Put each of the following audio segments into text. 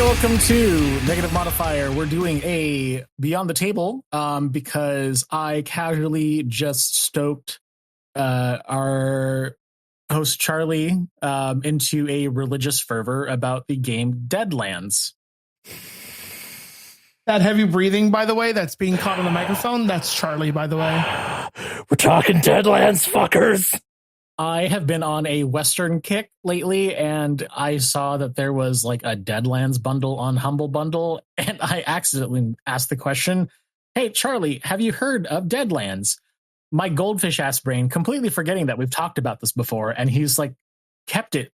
welcome to Negative Modifier. We're doing a Beyond the Table because I casually just stoked our host Charlie into a religious fervor about the game Deadlands. That heavy breathing, by the way, that's being caught on the microphone, that's Charlie, by the way. We're talking Deadlands, fuckers. I have been on a Western kick lately, and I saw that there was like a Deadlands bundle on Humble Bundle, and I accidentally asked the question, hey, Charlie, have you heard of Deadlands? My goldfish-ass brain completely forgetting that we've talked about this before, and he's like kept it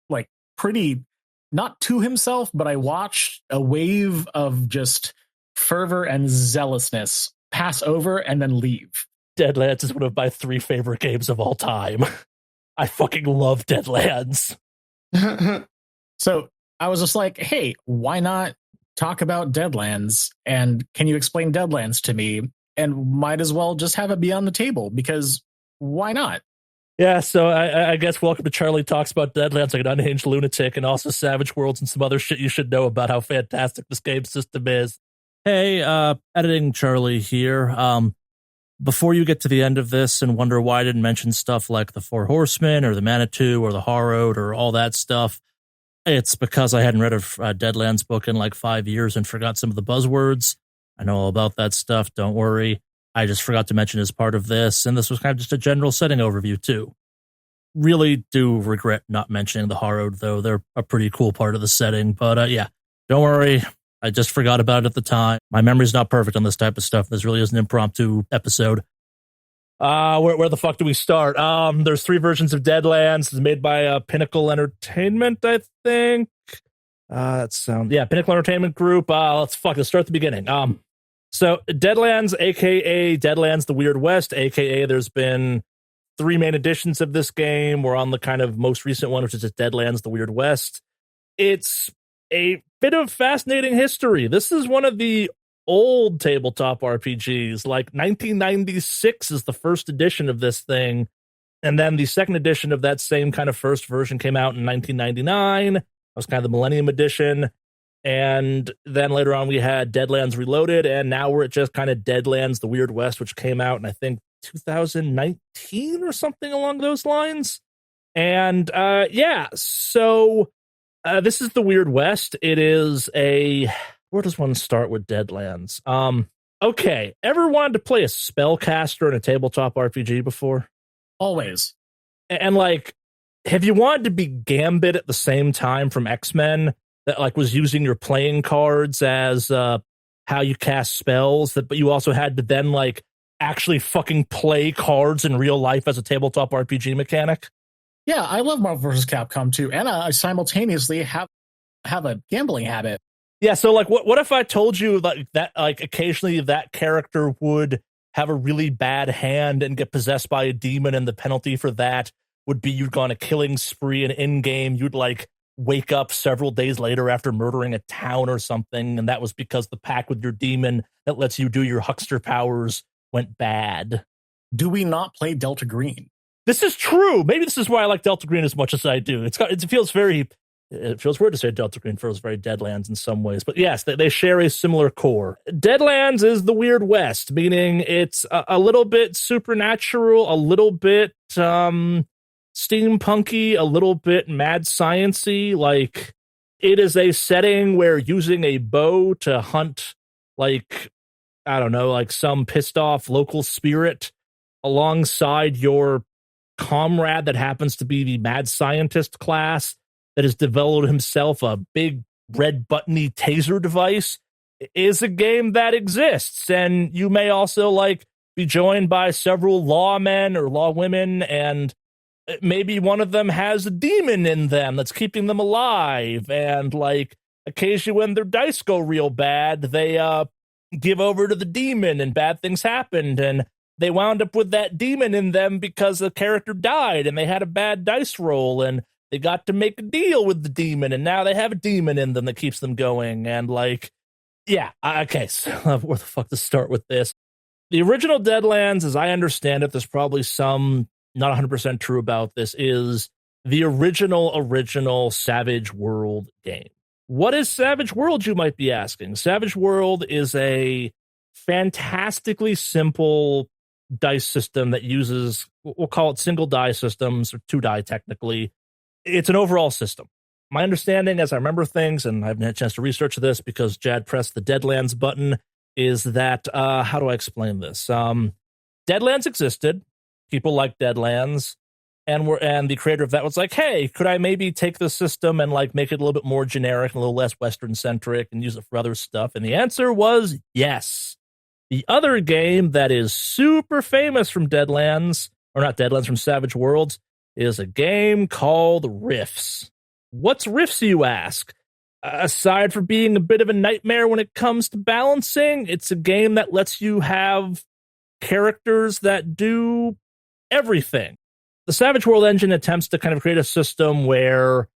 like pretty, not to himself, but I watched a wave of just fervor and zealousness pass over and then leave. Deadlands is one of my 3 favorite games of all time. I fucking love Deadlands. So I was just like, hey, why not talk about Deadlands? And can you explain Deadlands to me? And might as well just have it be on the table, because why not? Yeah, so I guess welcome to Charlie Talks About Deadlands like an unhinged lunatic, and also Savage Worlds and some other shit you should know about how fantastic this game system is. Hey, editing Charlie here. Before you get to the end of this and wonder why I didn't mention stuff like the Four Horsemen or the Manitou or the Harrowed or all that stuff, it's because I hadn't read a Deadlands book in like 5 years and forgot some of the buzzwords. I know all about that stuff, don't worry. I just forgot to mention as part of this, and this was kind of just a general setting overview too. Really do regret not mentioning the Harrowed, though. They're a pretty cool part of the setting, but yeah, don't worry. I just forgot about it at the time. My memory's not perfect on this type of stuff. This really is an impromptu episode. Where the fuck do we start? There's 3 versions of Deadlands. It's made by Pinnacle Entertainment, I think. Pinnacle Entertainment Group. Let's start at the beginning. So Deadlands, aka Deadlands the Weird West, aka there's been 3 main editions of this game. We're on the kind of most recent one, which is just Deadlands the Weird West. It's a bit of fascinating history. This is one of the old tabletop RPGs. Like 1996 is the first edition of this thing, and then the second edition of that same kind of first version came out in 1999. That was kind of the Millennium Edition, and then later on we had Deadlands Reloaded, and now we're at just kind of Deadlands the Weird West, which came out in I think 2019 or something along those lines. And so this is the Weird West. It is where does one start with Deadlands? Okay, ever wanted to play a spellcaster in a tabletop RPG before? Always. And like, have you wanted to be Gambit at the same time from X-Men, that like was using your playing cards as how you cast spells, but you also had to then like actually fucking play cards in real life as a tabletop RPG mechanic? Yeah, I love Marvel vs. Capcom too, and I simultaneously have a gambling habit. Yeah, so like, what if I told you like that, like occasionally that character would have a really bad hand and get possessed by a demon, and the penalty for that would be you'd go on a killing spree, and in game you'd like wake up several days later after murdering a town or something, and that was because the pact with your demon that lets you do your huckster powers went bad. Do we not play Delta Green? This is true. Maybe this is why I like Delta Green as much as I do. It feels weird to say Delta Green feels very Deadlands in some ways, but yes, they share a similar core. Deadlands is the Weird West, meaning it's a little bit supernatural, a little bit steampunky, a little bit mad science-y. Like, it is a setting where using a bow to hunt, like, I don't know, like some pissed off local spirit alongside your comrade that happens to be the mad scientist class that has developed himself a big red buttony taser device is a game that exists. And you may also like be joined by several lawmen or lawwomen, and maybe one of them has a demon in them that's keeping them alive. And like occasionally when their dice go real bad, they give over to the demon and bad things happened, and they wound up with that demon in them because the character died and they had a bad dice roll, and they got to make a deal with the demon, and now they have a demon in them that keeps them going. And like, yeah, okay, so where the fuck to start with this? The original Deadlands, as I understand it, there's probably some not 100% true about this, is the original Savage World game. What is Savage World, you might be asking? Savage World is a fantastically simple dice system that uses, we'll call it single die systems, or 2 die technically. It's an overall system. My understanding, as I remember things, and I haven't had a chance to research this because Jad pressed the Deadlands button, is that, how do I explain this? Deadlands existed. People liked Deadlands. And the creator of that was like, hey, could I maybe take the system and like make it a little bit more generic and a little less Western centric and use it for other stuff? And the answer was yes. The other game that is super famous from Deadlands, or not Deadlands, from Savage Worlds, is a game called Rifts. What's Rifts, you ask? Aside from being a bit of a nightmare when it comes to balancing, it's a game that lets you have characters that do everything. The Savage World engine attempts to kind of create a system where,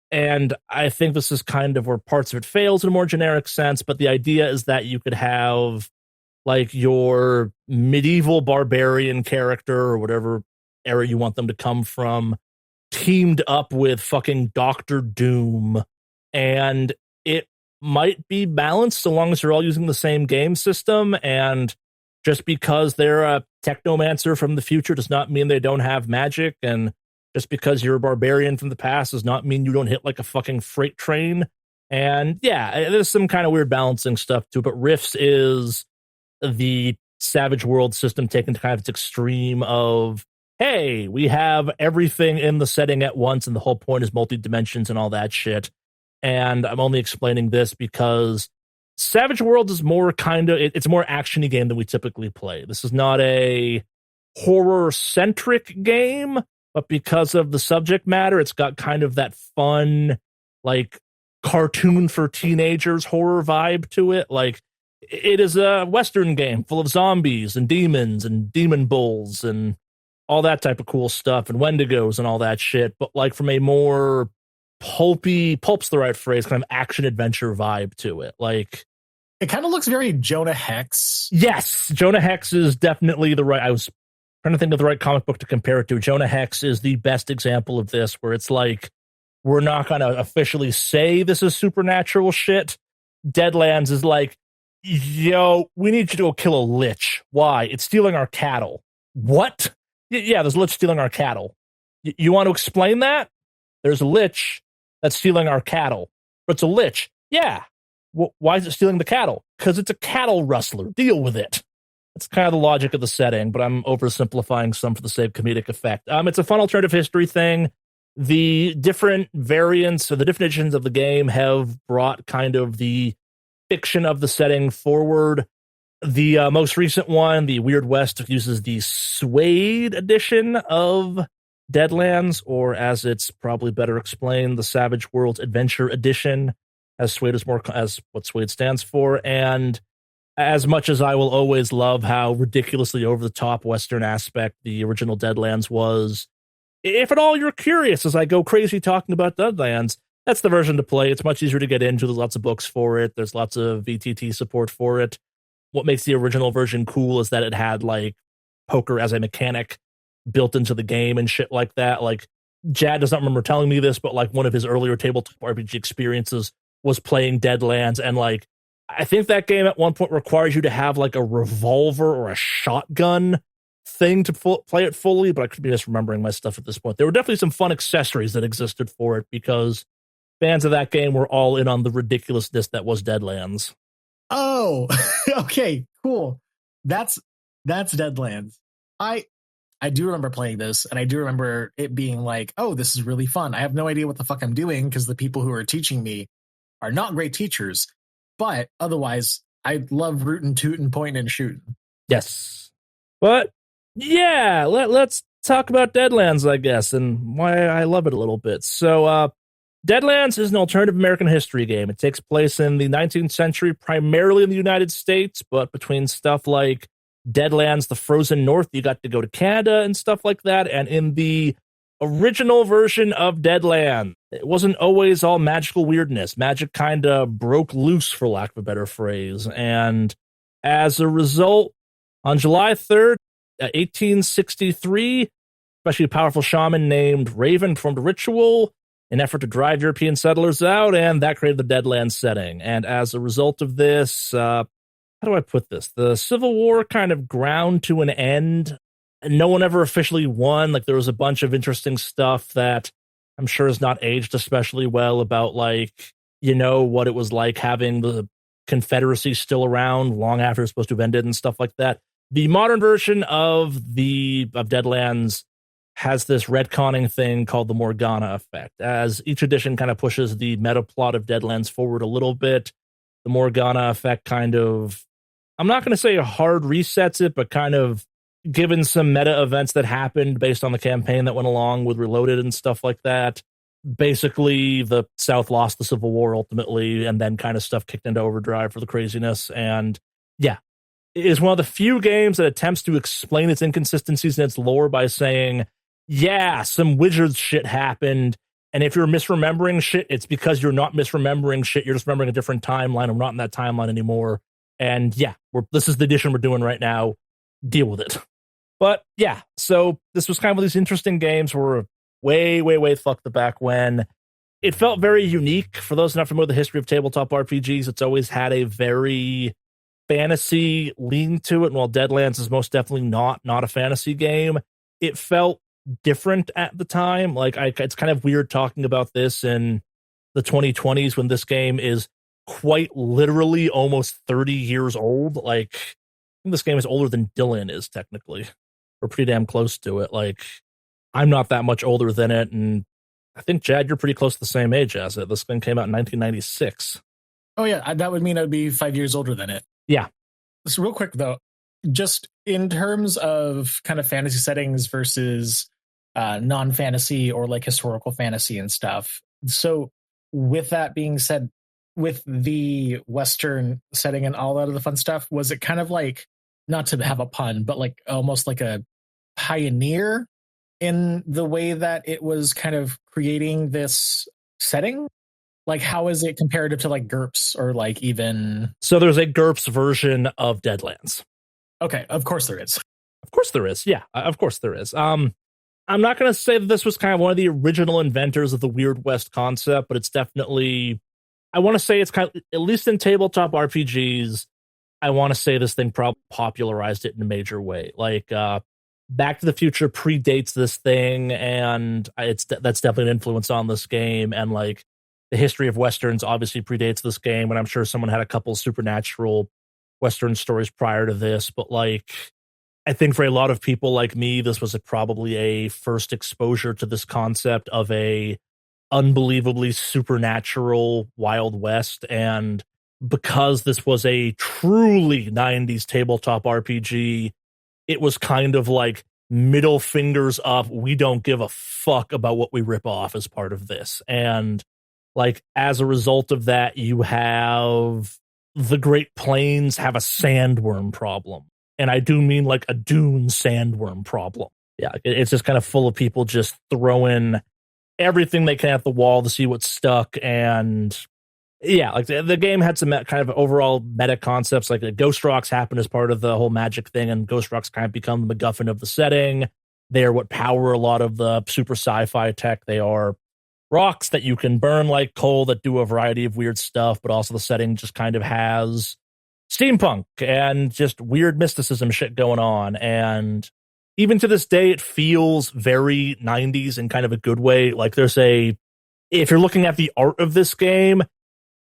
and I think this is kind of where parts of it fails in a more generic sense, but the idea is that you could have like your medieval barbarian character or whatever era you want them to come from teamed up with fucking Doctor Doom, and it might be balanced so long as you're all using the same game system. And just because they're a technomancer from the future does not mean they don't have magic. And just because you're a barbarian from the past does not mean you don't hit like a fucking freight train. And yeah, there's some kind of weird balancing stuff too. But Rifts is the Savage World system taken to kind of its extreme of, hey, we have everything in the setting at once, and the whole point is multi-dimensions and all that shit. And I'm only explaining this because Savage Worlds is more kind of, it's a more action-y game than we typically play. This is not a horror-centric game, but because of the subject matter, it's got kind of that fun, like, cartoon for teenagers horror vibe to it. Like, it is a Western game full of zombies and demons and demon bulls and all that type of cool stuff, and Wendigos and all that shit, but like from a more pulp's the right phrase, kind of action-adventure vibe to it. Like, it kind of looks very Jonah Hex. Yes, Jonah Hex is definitely the right, I was trying to think of the right comic book to compare it to. Jonah Hex is the best example of this, where it's like, we're not going to officially say this is supernatural shit. Deadlands is like, yo, we need you to go kill a lich. Why? It's stealing our cattle. What? Yeah, there's a lich stealing our cattle. You want to explain that? There's a lich that's stealing our cattle. But it's a lich. Yeah. Why is it stealing the cattle? Because it's a cattle rustler. Deal with it. That's kind of the logic of the setting, but I'm oversimplifying some for the sake of comedic effect. It's a fun alternative history thing. The different variants or the different editions of the game have brought kind of the fiction of the setting forward. The most recent one, the Weird West, uses the Suede edition of Deadlands, or as it's probably better explained, the Savage Worlds Adventure Edition, as Suede is more as what Suede stands for. And as much as I will always love how ridiculously over the top Western aspect the original Deadlands was, if at all you're curious as I go crazy talking about Deadlands, that's the version to play. It's much easier to get into. There's lots of books for it. There's lots of VTT support for it. What makes the original version cool is that it had like poker as a mechanic built into the game and shit like that. Like, Jad does not remember telling me this, but like one of his earlier tabletop RPG experiences was playing Deadlands, and like I think that game at one point requires you to have like a revolver or a shotgun thing to play it fully, but I could be misremembering my stuff at this point. There were definitely some fun accessories that existed for it because fans of that game were all in on the ridiculousness that was Deadlands. Oh, okay, cool. That's Deadlands. I do remember playing this, and I do remember it being like, oh, this is really fun. I have no idea what the fuck I'm doing because the people who are teaching me are not great teachers, but otherwise, I love rootin', tootin', pointing, and shooting. Yes. But yeah, let's talk about Deadlands, I guess, and why I love it a little bit. So, Deadlands is an alternative American history game. It takes place in the 19th century, primarily in the United States, but between stuff like Deadlands, the Frozen North, you got to go to Canada and stuff like that. And in the original version of Deadlands, it wasn't always all magical weirdness. Magic kind of broke loose, for lack of a better phrase. And as a result, on July 3rd, 1863, especially a powerful shaman named Raven performed a ritual an effort to drive European settlers out, and that created the Deadlands setting. And as a result of this, how do I put this? The Civil War kind of ground to an end. No one ever officially won. Like, there was a bunch of interesting stuff that I'm sure has not aged especially well about, like, what it was like having the Confederacy still around long after it's supposed to have ended and stuff like that. The modern version of Deadlands has this retconning thing called the Morgana effect. As each edition kind of pushes the meta plot of Deadlands forward a little bit, the Morgana effect kind of, I'm not going to say hard resets it, but kind of given some meta events that happened based on the campaign that went along with Reloaded and stuff like that. Basically, the South lost the Civil War ultimately, and then kind of stuff kicked into overdrive for the craziness. And yeah, it is one of the few games that attempts to explain its inconsistencies in its lore by saying, yeah, some wizard shit happened, and if you're misremembering shit, it's because you're not misremembering shit. You're just remembering a different timeline. I'm not in that timeline anymore. And yeah, this is the edition we're doing right now. Deal with it. But yeah, so this was kind of one of these interesting games where way fuck the back when. It felt very unique. For those not familiar with the history of tabletop RPGs, it's always had a very fantasy lean to it. And while Deadlands is most definitely not a fantasy game, it felt different at the time. Like, it's kind of weird talking about this in the 2020s when this game is quite literally almost 30 years old. Like, I think this game is older than Dylan is technically, or pretty damn close to it. Like, I'm not that much older than it, and I think, Jad, you're pretty close to the same age as it. This thing came out in 1996. Oh yeah, that would mean I'd be 5 years older than it. Yeah. So real quick though, just in terms of kind of fantasy settings versus non-fantasy or like historical fantasy and stuff. So with that being said, with the Western setting and all that other fun stuff, was it kind of like, not to have a pun, but like almost like a pioneer in the way that it was kind of creating this setting? Like, how is it comparative to like GURPS or like even... So there's a GURPS version of Deadlands. Okay, of course there is. Of course there is. Yeah, of course there is. I'm not going to say that this was kind of one of the original inventors of the Weird West concept, but it's definitely, I want to say it's kind of, at least in tabletop RPGs, I want to say this thing probably popularized it in a major way. Like, Back to the Future predates this thing, and that's definitely an influence on this game. And like, the history of Westerns obviously predates this game, and I'm sure someone had a couple supernatural Western stories prior to this. But like, I think for a lot of people like me, this was probably a first exposure to this concept of a unbelievably supernatural Wild West. And because this was a truly 90s tabletop RPG, it was kind of like middle fingers up. We don't give a fuck about what we rip off as part of this. And like, as a result of that, you have the Great Plains have a sandworm problem. And I do mean like a dune sandworm problem. Yeah, it's just kind of full of people just throwing everything they can at the wall to see what's stuck. And yeah, like the game had some kind of overall meta concepts, like the ghost rocks happen as part of the whole magic thing, and ghost rocks kind of become the MacGuffin of the setting. They are what power a lot of the super sci-fi tech. They are rocks that you can burn like coal that do a variety of weird stuff, but also the setting just kind of has steampunk and just weird mysticism shit going on. And even to this day, it feels very 90s in kind of a good way. Like, if you're looking at the art of this game,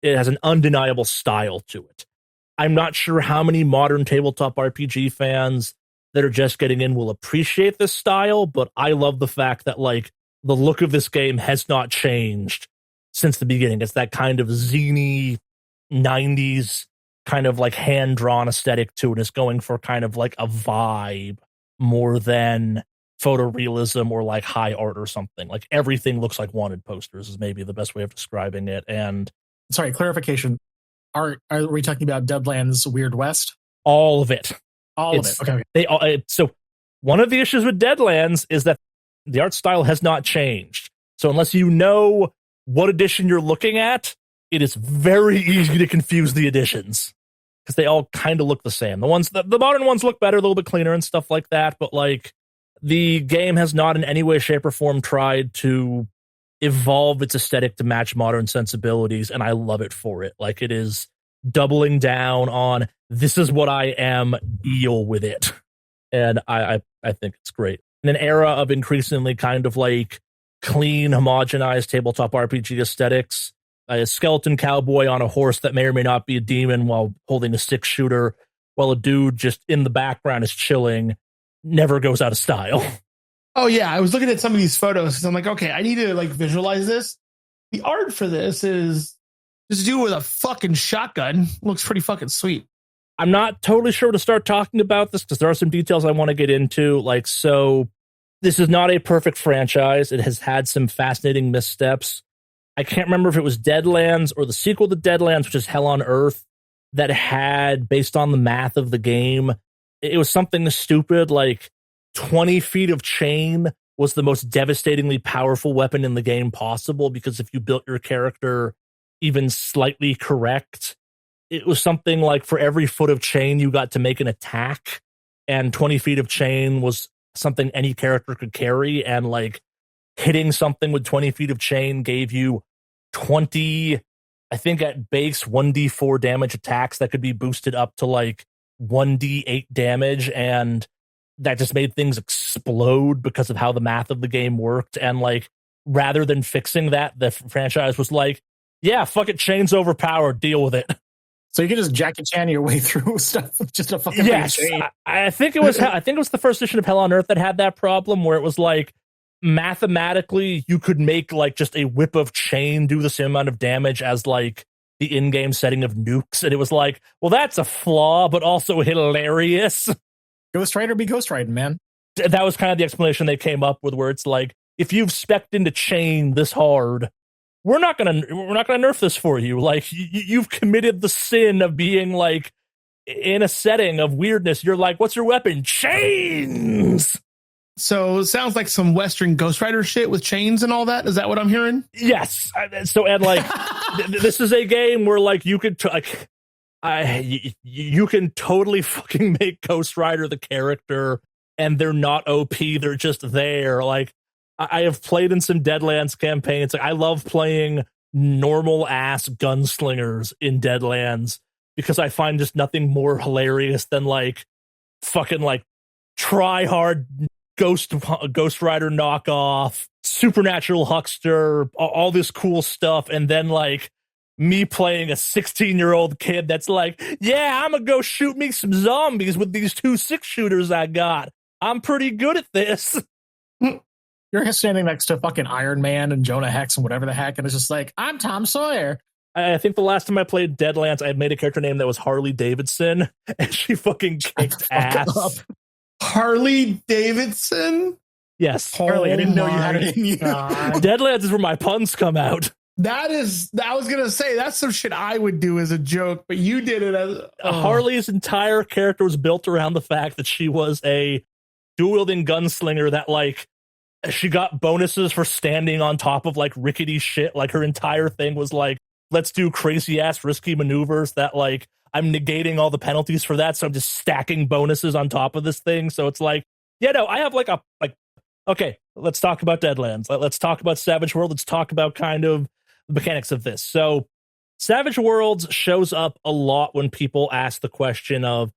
it has an undeniable style to it. I'm not sure how many modern tabletop RPG fans that are just getting in will appreciate this style, but I love the fact that like the look of this game has not changed since the beginning. It's that kind of zany 90s kind of like hand-drawn aesthetic to it. It's going for kind of like a vibe more than photorealism or like high art or something. Like, everything looks like wanted posters is maybe the best way of describing it. And sorry, clarification. Are we talking about Deadlands Weird West? All of it. All of it. Okay. So one of the issues with Deadlands is that the art style has not changed. So unless you know what edition you're looking at, it is very easy to confuse the editions because they all kind of look the same. The modern ones look better, a little bit cleaner and stuff like that. But like, the game has not in any way, shape, or form tried to evolve its aesthetic to match modern sensibilities, and I love it for it. Like, it is doubling down on, this is what I am, deal with it. And I think it's great. In an era of increasingly kind of like clean, homogenized tabletop RPG aesthetics, a skeleton cowboy on a horse that may or may not be a demon while holding a 6-shooter, while a dude just in the background is chilling, never goes out of style. Oh yeah, I was looking at some of these photos because I'm like, okay, I need to like visualize this. The art for this is just do with a fucking shotgun. Looks pretty fucking sweet. I'm not totally sure to start talking about this because there are some details I want to get into. Like, so this is not a perfect franchise. It has had some fascinating missteps. I can't remember if it was Deadlands or the sequel to Deadlands, which is Hell on Earth, that had, based on the math of the game, it was something stupid like 20 feet of chain was the most devastatingly powerful weapon in the game possible, because if you built your character even slightly correct, it was something like for every foot of chain you got to make an attack, and 20 feet of chain was something any character could carry, and like hitting something with 20 feet of chain gave you 20, I think at base 1d4 damage attacks that could be boosted up to like 1d8 damage, and that just made things explode because of how the math of the game worked. And like, rather than fixing that, the franchise was like, yeah, fuck it, chain's overpowered, deal with it. So you can just Jackie Chan your way through stuff with just a fucking Yes, chain. I think it was the first edition of Hell on Earth that had that problem, where it was like, mathematically you could make like just a whip of chain do the same amount of damage as like the in-game setting of nukes, and it was like, well, that's a flaw but also hilarious. Ghost Rider be Ghost Riding, man. That was kind of the explanation they came up with, where it's like, if you've specced into chain this hard, we're not gonna nerf this for you. Like, you've committed the sin of being like in a setting of weirdness. You're like, what's your weapon? Chains. So it sounds like some Western Ghost Rider shit with chains and all that. Is that what I'm hearing? Yes. So, and like, this is a game where like you could you can totally fucking make Ghost Rider the character, and they're not OP. They're just there. Like, I have played in some Deadlands campaigns. Like, I love playing normal ass gunslingers in Deadlands because I find just nothing more hilarious than like fucking like try hard Ghost Rider knockoff, supernatural huckster, all this cool stuff, and then like me playing a 16-year-old kid that's like, yeah, I'm gonna go shoot me some zombies with these 2 6-shooters I got. I'm pretty good at this. You're standing next to fucking Iron Man and Jonah Hex and whatever the heck, and it's just like, I'm Tom Sawyer. I think the last time I played Deadlands, I had made a character name that was Harley Davidson, and she fucking kicked ass. Harley Davidson? Yes. Harley, I didn't know you had it in you. Deadlands is where my puns come out. I was going to say, that's some shit I would do as a joke, but you did it as... Harley's entire character was built around the fact that she was a dual-wielding gunslinger that, like, she got bonuses for standing on top of, like, rickety shit. Like, her entire thing was, like, let's do crazy-ass risky maneuvers that, like, I'm negating all the penalties for that, so I'm just stacking bonuses on top of this thing. So it's like, yeah, no, I have, like, okay, let's talk about Deadlands. Let's talk about Savage World. Let's talk about kind of the mechanics of this. So Savage Worlds shows up a lot when people ask the question of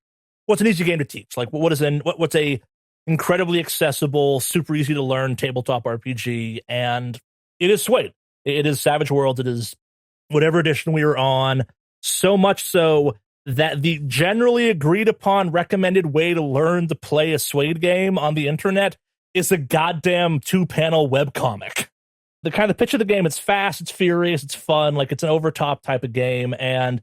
what's an easy game to teach? Like, what's a incredibly accessible, super easy to learn tabletop RPG? And it is Suede. It is Savage Worlds. It is whatever edition we are on. So much so that the generally agreed upon recommended way to learn to play a Suede game on the internet is a goddamn 2-panel webcomic. The kind of pitch of the game, it's fast, it's furious, it's fun, like it's an over-top type of game, and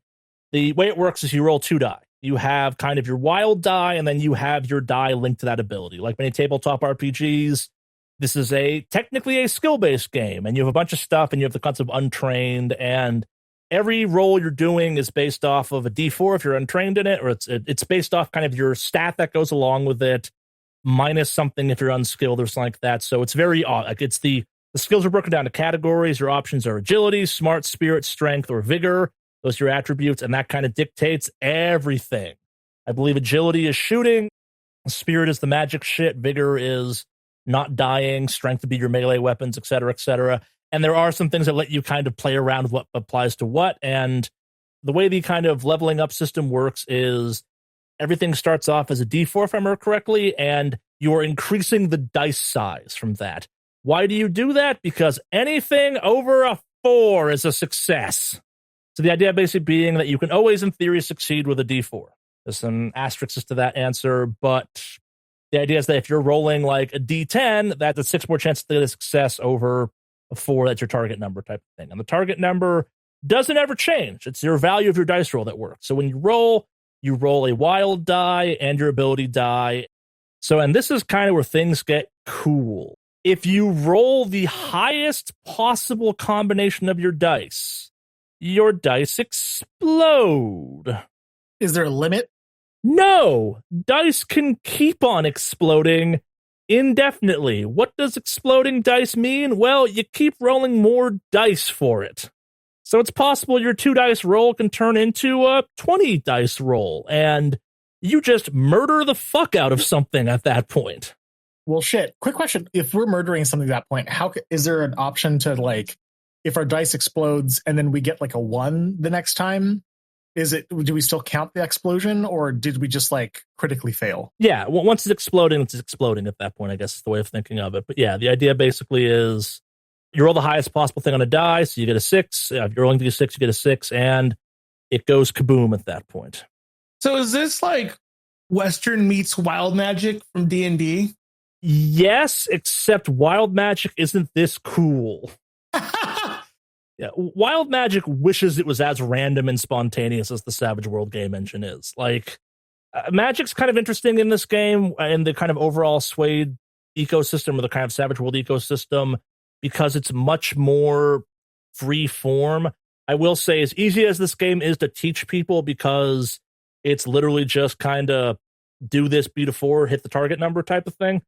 the way it works is you roll 2 die. You have kind of your wild die, and then you have your die linked to that ability. Like many tabletop RPGs, this is technically a skill-based game, and you have a bunch of stuff, and you have the concept of untrained, and every roll you're doing is based off of a D4 if you're untrained in it, or it's based off kind of your stat that goes along with it, minus something if you're unskilled or something like that. So it's very odd. Like it's the skills are broken down to categories. Your options are agility, smart, spirit, strength, or vigor. Those are your attributes, and that kind of dictates everything. I believe agility is shooting, spirit is the magic shit, vigor is not dying, strength would be your melee weapons, etc., etc. And there are some things that let you kind of play around with what applies to what. And the way the kind of leveling up system works is everything starts off as a D4, if I remember correctly, and you're increasing the dice size from that. Why do you do that? Because anything over a 4 is a success. So the idea basically being that you can always, in theory, succeed with a D4. There's some asterisks to that answer, but the idea is that if you're rolling like a D10, that's a 6 more chance to get a success over a 4, that's your target number type of thing. And the target number doesn't ever change. It's your value of your dice roll that works. So when you roll a wild die and your ability die. So, and this is kind of where things get cool. If you roll the highest possible combination of your dice explode. Is there a limit? No, dice can keep on exploding indefinitely. What does exploding dice mean? Well, you keep rolling more dice for it. So it's possible your 2 dice roll can turn into a 20 dice roll, and you just murder the fuck out of something at that point. Well, shit. Quick question. If we're murdering something at that point, is there an option to, like, if our dice explodes and then we get like a 1 the next time, do we still count the explosion, or did we just like critically fail? Yeah, well, once it's exploding at that point, I guess is the way of thinking of it. But yeah, the idea basically is you roll the highest possible thing on a die, so you get a 6. If you're rolling to get a 6, you get a 6, and it goes kaboom at that point. So is this like Western meets Wild Magic from D&D? Yes, except Wild Magic isn't this cool. Yeah, Wild Magic wishes it was as random and spontaneous as the Savage World game engine is. Like, Magic's kind of interesting in this game, in the kind of overall Suede ecosystem, or the kind of Savage World ecosystem, because it's much more free form. I will say, as easy as this game is to teach people, because it's literally just kind of do this, beat a 4, hit the target number type of thing.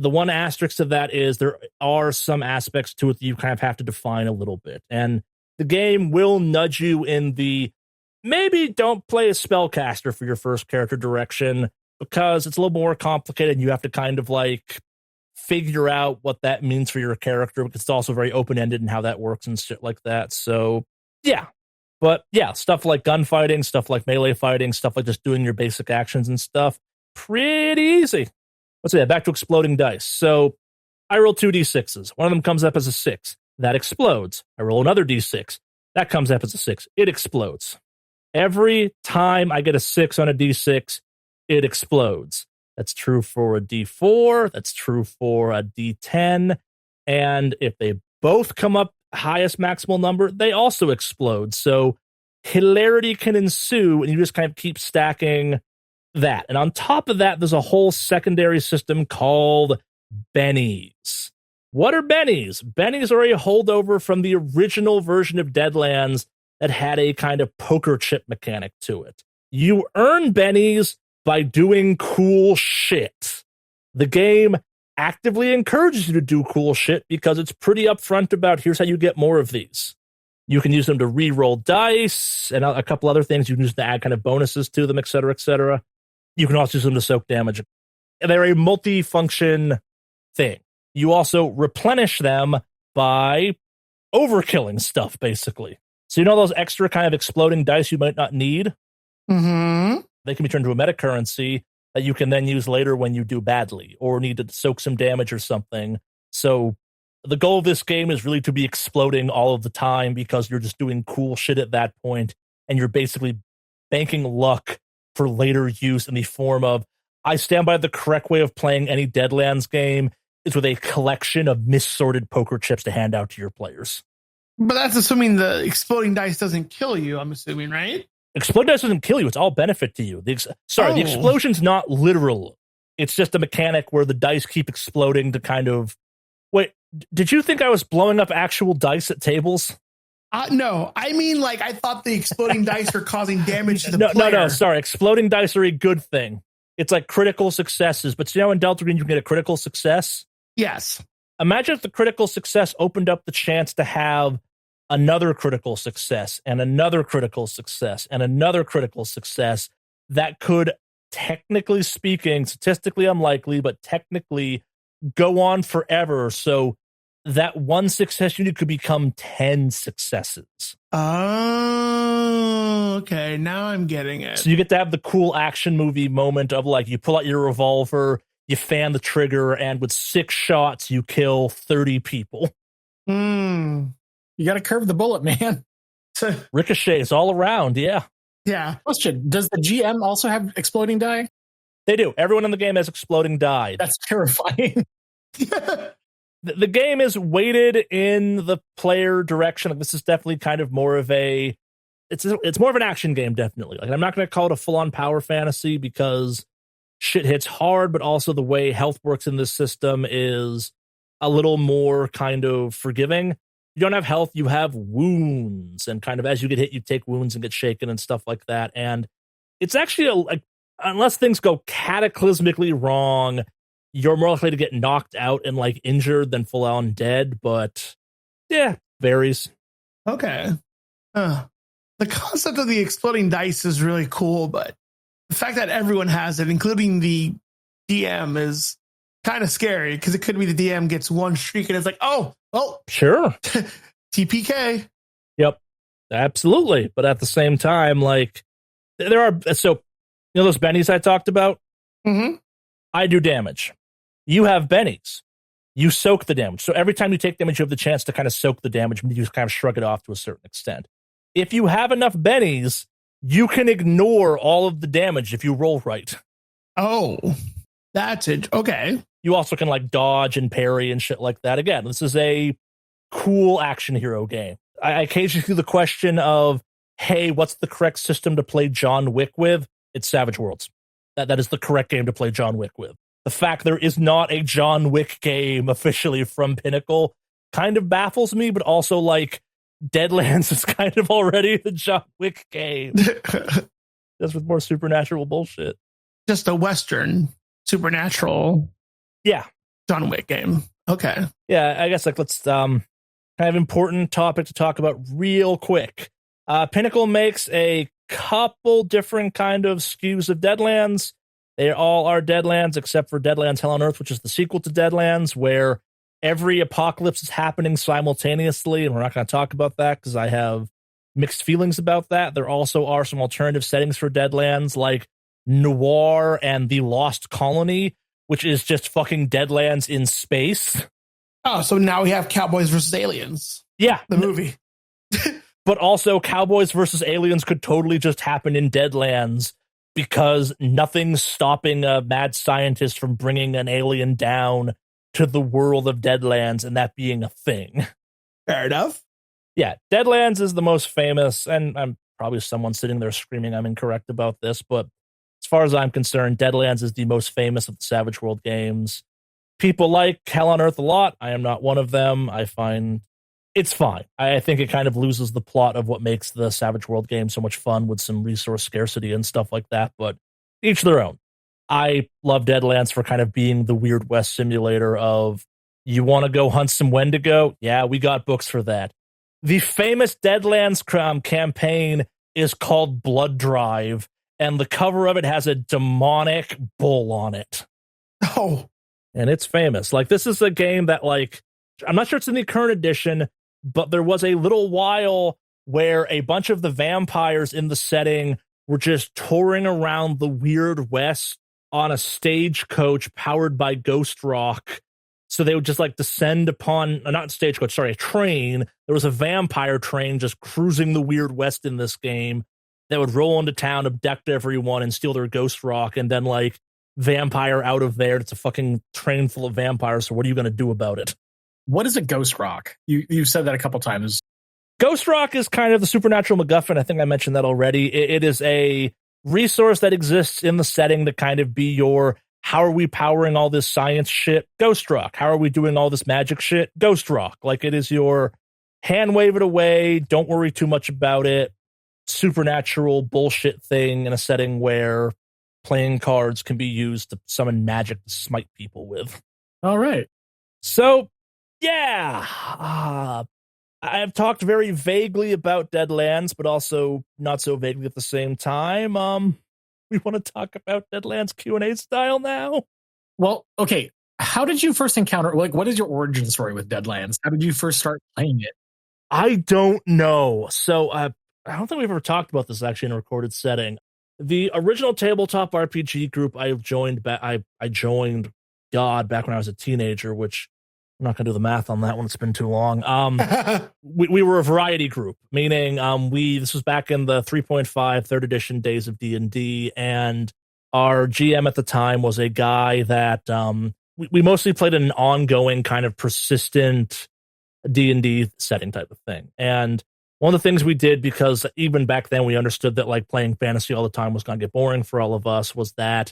The one asterisk of that is there are some aspects to it that you kind of have to define a little bit. And the game will nudge you in the maybe don't play a spellcaster for your first character direction, because it's a little more complicated and you have to kind of like figure out what that means for your character, because it's also very open-ended in how that works and shit like that. So, yeah. But yeah, stuff like gunfighting, stuff like melee fighting, stuff like just doing your basic actions and stuff, pretty easy. Let's say back to exploding dice. So I roll 2 d6s. One of them comes up as a 6. That explodes. I roll another d6. That comes up as a 6. It explodes. Every time I get a 6 on a d6, it explodes. That's true for a d4. That's true for a d10. And if they both come up highest maximal number, they also explode. So hilarity can ensue, and you just kind of keep stacking that. And on top of that, there's a whole secondary system called bennies. What are bennies? Bennies are a holdover from the original version of Deadlands that had a kind of poker chip mechanic to it. You earn bennies by doing cool shit. The game actively encourages you to do cool shit because it's pretty upfront about here's how you get more of these. You can use them to re-roll dice and a couple other things. You can use them to add kind of bonuses to them, et cetera, et cetera. You can also use them to soak damage. They're a multi-function thing. You also replenish them by overkilling stuff, basically. So you know those extra kind of exploding dice you might not need? Mm-hmm. They can be turned to a meta currency that you can then use later when you do badly or need to soak some damage or something. So the goal of this game is really to be exploding all of the time because you're just doing cool shit at that point, and you're basically banking luck for later use in the form of, I stand by the correct way of playing any Deadlands game is with a collection of missorted poker chips to hand out to your players. But that's assuming the exploding dice doesn't kill you, I'm assuming, right? Exploding dice doesn't kill you. It's all benefit to you. The explosion's not literal. It's just a mechanic where the dice keep exploding to kind of... Wait, did you think I was blowing up actual dice at tables? No, I mean, like, I thought the exploding dice were causing damage to the player. No, sorry. Exploding dice are a good thing. It's like critical successes. But you know in Delta Green you can get a critical success? Yes. Imagine if the critical success opened up the chance to have another critical success and another critical success and another critical success that could, technically speaking, statistically unlikely, but technically go on forever. So that one success unit could become 10 successes. Oh, okay. Now I'm getting it. So you get to have the cool action movie moment of like, you pull out your revolver, you fan the trigger, and with 6 shots, you kill 30 people. Mm. You got to curve the bullet, man. Ricochets all around, yeah. Yeah. Question, does the GM also have exploding die? They do. Everyone in the game has exploding die. That's terrifying. The game is weighted in the player direction. Like, this is definitely kind of more of a... It's more of an action game, definitely. Like, I'm not going to call it a full-on power fantasy because shit hits hard, but also the way health works in this system is a little more kind of forgiving. You don't have health, you have wounds, and kind of as you get hit, you take wounds and get shaken and stuff like that. And it's actually unless things go cataclysmically wrong, you're more likely to get knocked out and like injured than full on dead. But yeah, varies. Okay. The concept of the exploding dice is really cool, but the fact that everyone has it, including the DM, is kind of scary because it could be the DM gets one streak and it's like, oh, well, sure. TPK. Yep, absolutely. But at the same time, like, there are, so, you know, those bennies I talked about? Mm-hmm. I do damage. You have bennies. You soak the damage. So every time you take damage, you have the chance to kind of soak the damage, and you just kind of shrug it off to a certain extent. If you have enough bennies, you can ignore all of the damage if you roll right. Oh, that's it. Okay. You also can like dodge and parry and shit like that. Again, this is a cool action hero game. I occasionally see the question of, hey, what's the correct system to play John Wick with? It's Savage Worlds. That is the correct game to play John Wick with. The fact there is not a John Wick game officially from Pinnacle kind of baffles me, but also like Deadlands is kind of already the John Wick game. Just with more supernatural bullshit. Just a Western supernatural. Yeah. John Wick game. Okay. Yeah, I guess like let's kind of important topic to talk about real quick. Pinnacle makes a couple different kind of SKUs of Deadlands. They all are Deadlands except for Deadlands Hell on Earth, which is the sequel to Deadlands, where every apocalypse is happening simultaneously, and we're not going to talk about that because I have mixed feelings about that. There also are some alternative settings for Deadlands, like Noir and the Lost Colony, which is just fucking Deadlands in space. Oh, so now we have Cowboys versus Aliens. Yeah. The movie. But also Cowboys versus Aliens could totally just happen in Deadlands because nothing's stopping a mad scientist from bringing an alien down to the world of Deadlands and that being a thing. Fair enough. Yeah, Deadlands is the most famous, and I'm probably someone sitting there screaming I'm incorrect about this, but as far as I'm concerned, Deadlands is the most famous of the Savage World games. People like Hell on Earth a lot. I am not one of them. I find it's fine. I think it kind of loses the plot of what makes the Savage World game so much fun with some resource scarcity and stuff like that, but each their own. I love Deadlands for kind of being the Weird West simulator of, you want to go hunt some Wendigo? Yeah, we got books for that. The famous Deadlands campaign is called Blood Drive, and the cover of it has a demonic bull on it. Oh. And it's famous. Like, this is a game that, like, I'm not sure it's in the current edition, but there was a little while where a bunch of the vampires in the setting were just touring around the Weird West on a stagecoach powered by Ghost Rock. So they would just like descend upon, not stagecoach, sorry, a train. There was a vampire train just cruising the Weird West in this game that would roll into town, abduct everyone, and steal their Ghost Rock, and then like vampire out of there. It's a fucking train full of vampires. So what are you going to do about it? What is a Ghost Rock? You said that a couple times. Ghost Rock is kind of the supernatural MacGuffin. I think I mentioned that already. It is a resource that exists in the setting to kind of be your, how are we powering all this science shit? Ghost Rock. How are we doing all this magic shit? Ghost Rock. Like, it is your hand wave it away, don't worry too much about it, supernatural bullshit thing in a setting where playing cards can be used to summon magic to smite people with. All right. So, yeah. I've talked very vaguely about Deadlands, but also not so vaguely at the same time. We want to talk about Deadlands Q&A style now? Well, okay. How did you first encounter, like, what is your origin story with Deadlands? How did you first start playing it? I don't know. So I don't think we've ever talked about this actually in a recorded setting. The original tabletop RPG group I joined, I joined God back when I was a teenager, which I'm not going to do the math on that one. It's been too long. We were a variety group, meaning this was back in the 3.5 third edition days of D&D, and our GM at the time was a guy that we mostly played in an ongoing kind of persistent D&D setting type of thing. And one of the things we did, because even back then we understood that like playing fantasy all the time was going to get boring for all of us, was that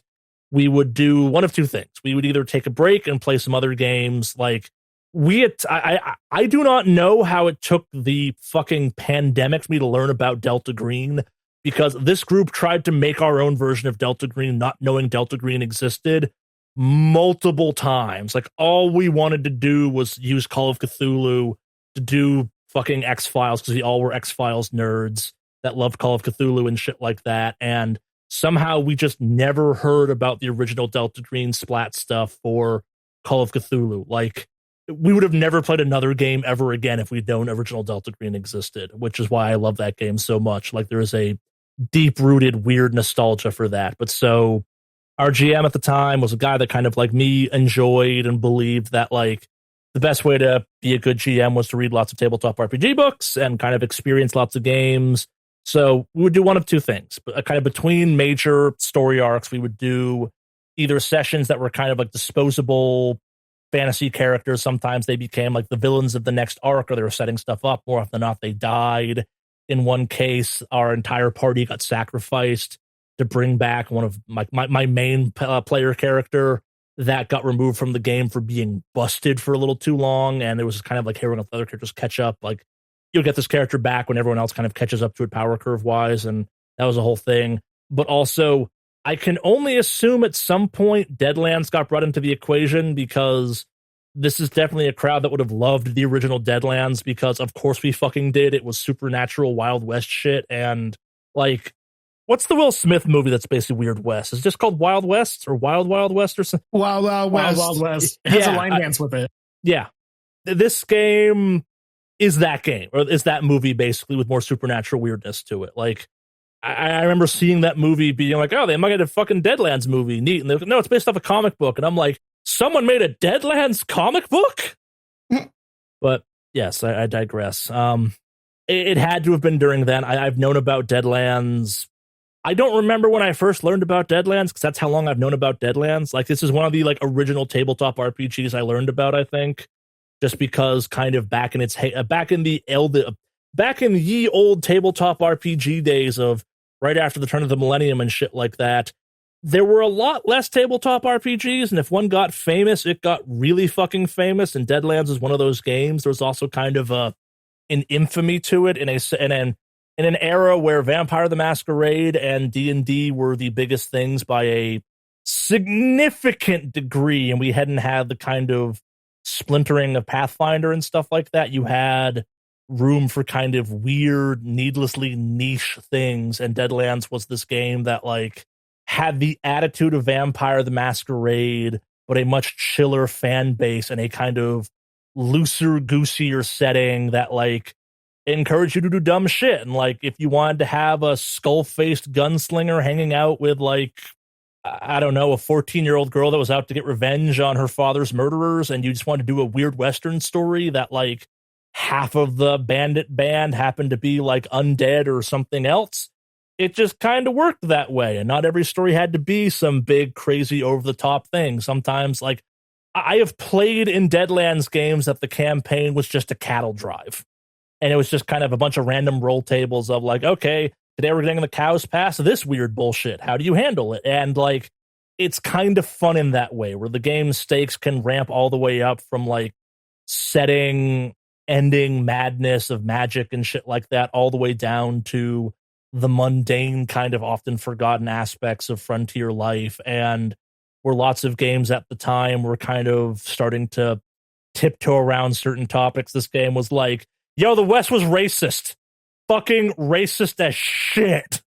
we would do one of two things. We would either take a break and play some other games. Like I do not know how it took the fucking pandemic for me to learn about Delta Green, because this group tried to make our own version of Delta Green, not knowing Delta Green existed multiple times. Like all we wanted to do was use Call of Cthulhu to do fucking X-Files, because we all were X-Files nerds that loved Call of Cthulhu and shit like that. And somehow we just never heard about the original Delta Green splat stuff for Call of Cthulhu. Like we would have never played another game ever again if we'd known original Delta Green existed, which is why I love that game so much. Like there is a deep-rooted weird nostalgia for that. But so our GM at the time was a guy that kind of like me enjoyed and believed that like the best way to be a good GM was to read lots of tabletop RPG books and kind of experience lots of games. So we would do one of two things. Kind of between major story arcs, we would do either sessions that were kind of like disposable fantasy characters. Sometimes they became like the villains of the next arc, or they were setting stuff up. More often than not, they died. In one case, our entire party got sacrificed to bring back one of my main player character that got removed from the game for being busted for a little too long. And there was kind of like hearing other characters catch up. Like you'll get this character back when everyone else kind of catches up to it power curve wise. And that was a whole thing. But also I can only assume at some point Deadlands got brought into the equation, because this is definitely a crowd that would have loved the original Deadlands, because of course we fucking did. It was supernatural Wild West shit. And like, what's the Will Smith movie that's basically Weird West? Is it just called Wild West or Wild Wild West or something? Wild West. Wild West. It has a line dance with it. Yeah. This game is that game, or is that movie basically, with more supernatural weirdness to it. Like, I remember seeing that movie being like, oh, they might get a fucking Deadlands movie. Neat. And they're like, no, it's based off a comic book. And I'm like, someone made a Deadlands comic book? But yes, I digress. It had to have been during then. I've known about Deadlands. I don't remember when I first learned about Deadlands, because that's how long I've known about Deadlands. Like this is one of the like original tabletop RPGs I learned about, I think, just because kind of back in the ye old tabletop RPG days of right after the turn of the millennium and shit like that, there were a lot less tabletop RPGs, and if one got famous, it got really fucking famous, and Deadlands is one of those games. There was also kind of an infamy to it in an era where Vampire the Masquerade and D&D were the biggest things by a significant degree, and we hadn't had the kind of splintering of Pathfinder and stuff like that. You had room for kind of weird, needlessly niche things, and Deadlands was this game that like had the attitude of Vampire the Masquerade, but a much chiller fan base and a kind of looser, goosier setting that like encouraged you to do dumb shit. And like if you wanted to have a skull-faced gunslinger hanging out with like, I don't know, a 14-year-old girl that was out to get revenge on her father's murderers, and you just wanted to do a weird Western story that like half of the bandit band happened to be like undead or something else, it just kind of worked that way. And not every story had to be some big, crazy, over-the-top thing. Sometimes, like, I have played in Deadlands games that the campaign was just a cattle drive. And it was just kind of a bunch of random roll tables of like, okay, today we're getting the cows past this weird bullshit. How do you handle it? And like, it's kind of fun in that way, where the game stakes can ramp all the way up from like setting, ending madness of magic and shit like that, all the way down to the mundane kind of often forgotten aspects of frontier life. And where lots of games at the time were kind of starting to tiptoe around certain topics, this game was like, yo, the West was racist. Fucking racist as shit.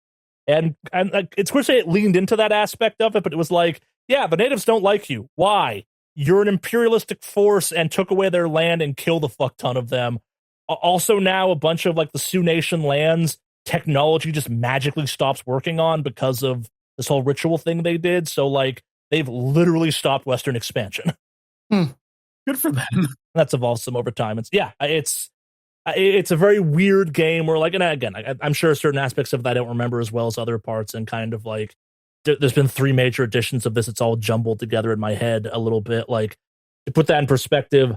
And it's weird to say it leaned into that aspect of it, but it was like, yeah, the natives don't like you. Why? you're an imperialistic force and took away their land and killed a fuck ton of them. Also now a bunch of like the Sioux Nation lands, technology just magically stops working on because of this whole ritual thing they did. So like they've literally stopped Western expansion. Good for them. That's evolved some over time. It's a very weird game where like, and again, I'm sure certain aspects of that I don't remember as well as other parts, and kind of like there's been 3 major editions of this. It's all jumbled together in my head a little bit. Like to put that in perspective,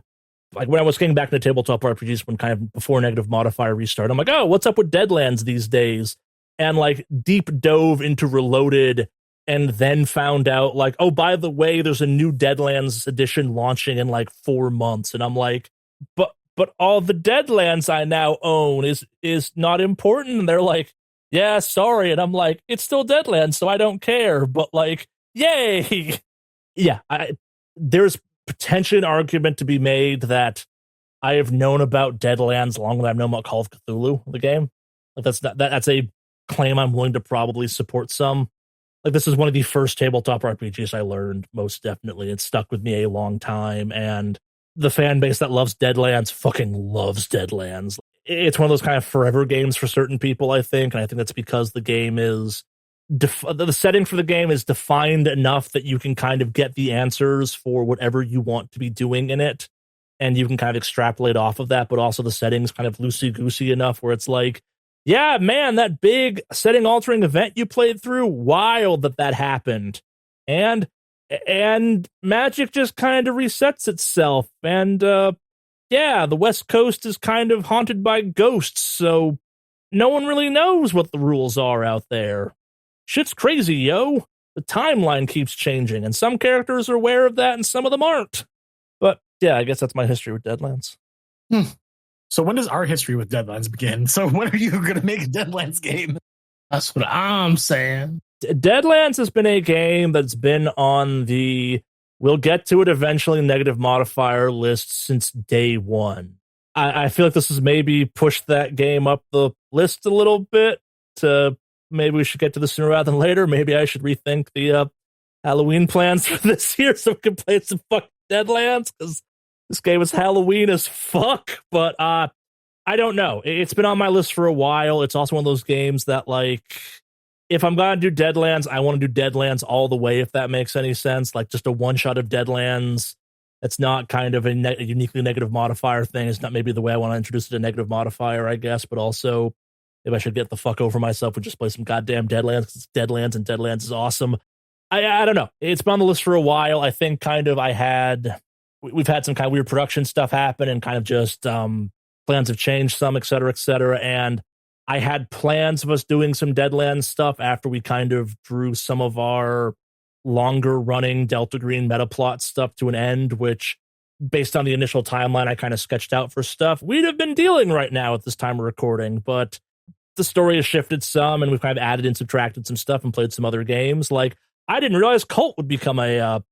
like when I was getting back into tabletop RPGs when kind of before Negative Modifier restart, I'm like, oh, what's up with Deadlands these days? And like deep dove into Reloaded and then found out like, oh, by the way, there's a new Deadlands edition launching in like 4 months. And I'm like, but all the Deadlands I now own is not important. And they're like, yeah, sorry. And I'm like, it's still Deadlands, so I don't care. But like, yay. Yeah, there's potentially an argument to be made that I have known about Deadlands longer than I've known about Call of Cthulhu, the game. Like that's a claim I'm willing to probably support some. Like this is one of the first tabletop RPGs I learned, most definitely. It stuck with me a long time, and the fan base that loves Deadlands fucking loves Deadlands. It's one of those kind of forever games for certain people, I think, and I think that's because the game is the setting for the game is defined enough that you can kind of get the answers for whatever you want to be doing in it, and you can kind of extrapolate off of that, but also the setting's kind of loosey-goosey enough where it's like, yeah, man, that big setting-altering event you played through, wild that happened. And magic just kind of resets itself, and yeah, the West Coast is kind of haunted by ghosts, so no one really knows what the rules are out there. Shit's crazy, yo. The timeline keeps changing, and some characters are aware of that, and some of them aren't. But yeah, I guess that's my history with Deadlands. So when does our history with Deadlands begin? So when are you going to make a Deadlands game? That's what I'm saying. Deadlands has been a game that's been on the we'll get to it eventually negative modifier list since day one. I feel like this has maybe pushed that game up the list a little bit to maybe we should get to this sooner rather than later. Maybe I should rethink the Halloween plans for this year so we can play some fucking Deadlands, because this game is Halloween as fuck. But I don't know. It's been on my list for a while. It's also one of those games that, like, if I'm going to do Deadlands, I want to do Deadlands all the way, if that makes any sense. Like, just a one-shot of Deadlands. It's not kind of a uniquely negative modifier thing. It's not maybe the way I want to introduce it to negative modifier, I guess, but also if I should get the fuck over myself and just play some goddamn Deadlands, because it's Deadlands and Deadlands is awesome. I don't know. It's been on the list for a while. I think kind of we've had some kind of weird production stuff happen, and kind of just plans have changed some, et cetera, and I had plans of us doing some Deadlands stuff after we kind of drew some of our longer running Delta Green meta plot stuff to an end, which based on the initial timeline I kind of sketched out for stuff we'd have been dealing right now at this time of recording. But the story has shifted some, and we've kind of added and subtracted some stuff and played some other games. Like, I didn't realize Cult would become a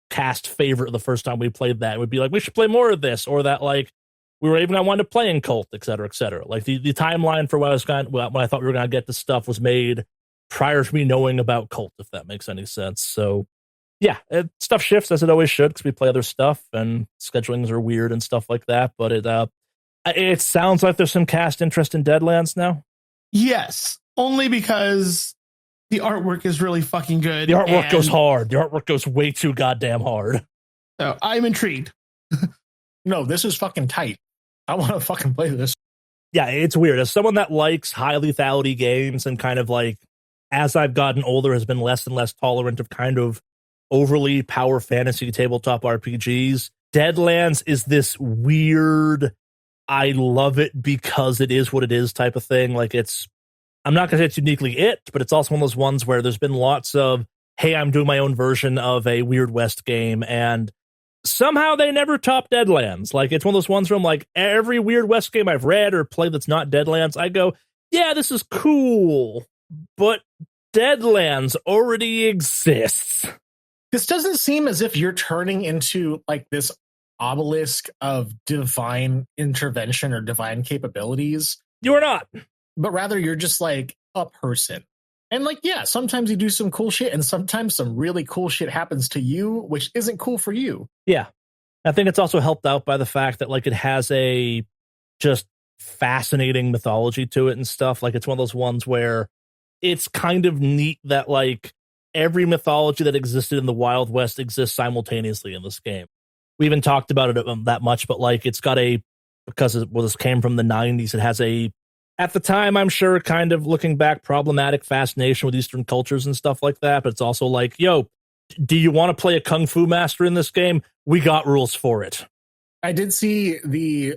cast favorite the first time we played that. It would be like, we should play more of this, or that, like, we were even going to wind up playing Cult, et cetera, et cetera. Like, the timeline for when I thought we were going to get this stuff was made prior to me knowing about Cult, if that makes any sense. So, yeah, stuff shifts as it always should, because we play other stuff, and schedulings are weird and stuff like that. But it sounds like there's some cast interest in Deadlands now. Yes, only because the artwork is really fucking good. The artwork goes hard. The artwork goes way too goddamn hard. So I'm intrigued. No, this is fucking tight. I want to fucking play this. Yeah, it's weird. As someone that likes high lethality games, and kind of like, as I've gotten older, has been less and less tolerant of kind of overly power fantasy tabletop RPGs, Deadlands is this weird, I love it because it is what it is type of thing. Like, I'm not going to say it's uniquely it, but it's also one of those ones where there's been lots of, hey, I'm doing my own version of a Weird West game, and somehow they never top Deadlands. Like, it's one of those ones where I'm like, every Weird West game I've read or played that's not Deadlands, I go, yeah, this is cool, but Deadlands already exists. This doesn't seem as if you're turning into like this obelisk of divine intervention or divine capabilities. You are not. But rather you're just like a person. And like, yeah, sometimes you do some cool shit, and sometimes some really cool shit happens to you, which isn't cool for you. Yeah. I think it's also helped out by the fact that like it has a just fascinating mythology to it and stuff. Like it's one of those ones where it's kind of neat that like every mythology that existed in the Wild West exists simultaneously in this game. We haven't talked about it that much, but like it's got because this came from the 90s, it has at the time, I'm sure, kind of looking back, problematic fascination with Eastern cultures and stuff like that. But it's also like, yo, do you want to play a Kung Fu master in this game? We got rules for it. I did see the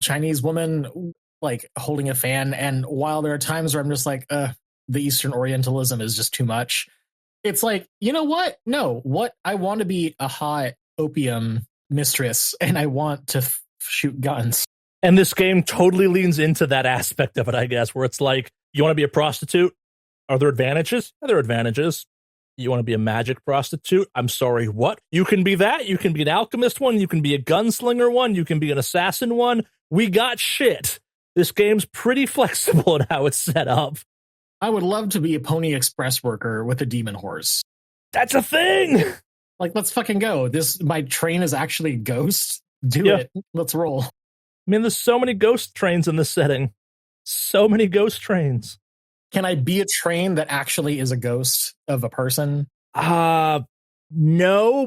Chinese woman like holding a fan, and while there are times where I'm just like, the Eastern Orientalism is just too much, it's like, you know what? No, what I want to be a hot opium mistress, and I want to shoot guns. And this game totally leans into that aspect of it, I guess, where it's like, you want to be a prostitute? Are there advantages? Are there advantages? You want to be a magic prostitute? I'm sorry, what? You can be that. You can be an alchemist one. You can be a gunslinger one. You can be an assassin one. We got shit. This game's pretty flexible in how it's set up. I would love to be a Pony Express worker with a demon horse. That's a thing! Like, let's fucking go. My train is actually Ghost. Do it. Let's roll. I mean, there's so many ghost trains in this setting. So many ghost trains. Can I be a train that actually is a ghost of a person? No,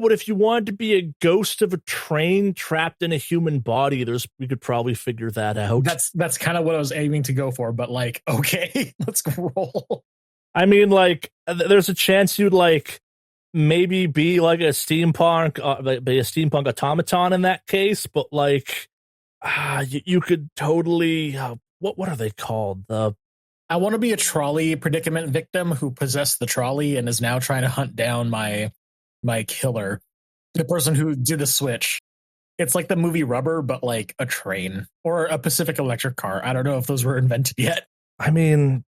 but if you wanted to be a ghost of a train trapped in a human body, we could probably figure that out. That's kind of what I was aiming to go for, but like, okay, let's roll. I mean, like, there's a chance you'd like maybe be like a steampunk automaton in that case, but like, you could totally what are they called? I want to be a trolley predicament victim who possessed the trolley and is now trying to hunt down my killer, the person who did the switch. It's like the movie Rubber, but like a train or a Pacific Electric car. I don't know if those were invented yet. I mean,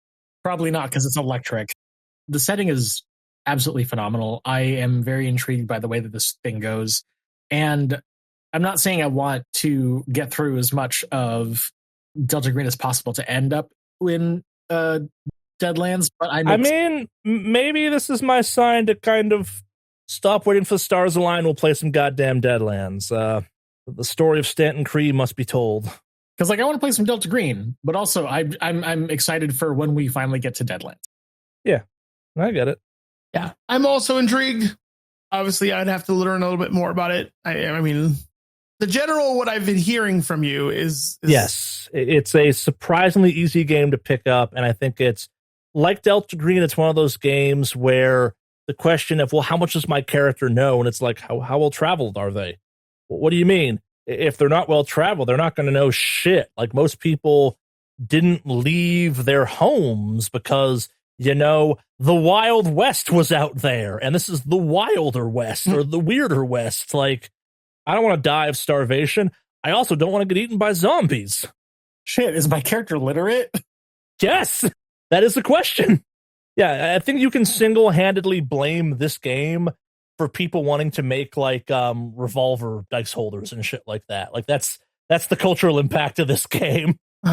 probably not, because it's electric. The setting is absolutely phenomenal. I am very intrigued by the way that this thing goes. And I'm not saying I want to get through as much of Delta Green as possible to end up in Deadlands, but I mean, maybe this is my sign to kind of stop waiting for the stars to align. We'll play some goddamn Deadlands. The story of Stanton Cree must be told. Because like I want to play some Delta Green, but also I'm excited for when we finally get to Deadlands. Yeah, I get it. Yeah, I'm also intrigued. Obviously, I'd have to learn a little bit more about it. I mean, the general what I've been hearing from you is yes, it's a surprisingly easy game to pick up, and I think it's like Delta Green. It's one of those games where the question of, well, how much does my character know? And it's like, how well traveled are they? What do you mean? If they're not well traveled, they're not going to know shit. Like most people didn't leave their homes because, you know, the Wild West was out there, and this is the Wilder West or the Weirder West. Like, I don't want to die of starvation. I also don't want to get eaten by zombies. Shit, is my character literate? Yes, that is the question. Yeah, I think you can single-handedly blame this game for people wanting to make like revolver dice holders and shit like that. Like that's the cultural impact of this game. Oh,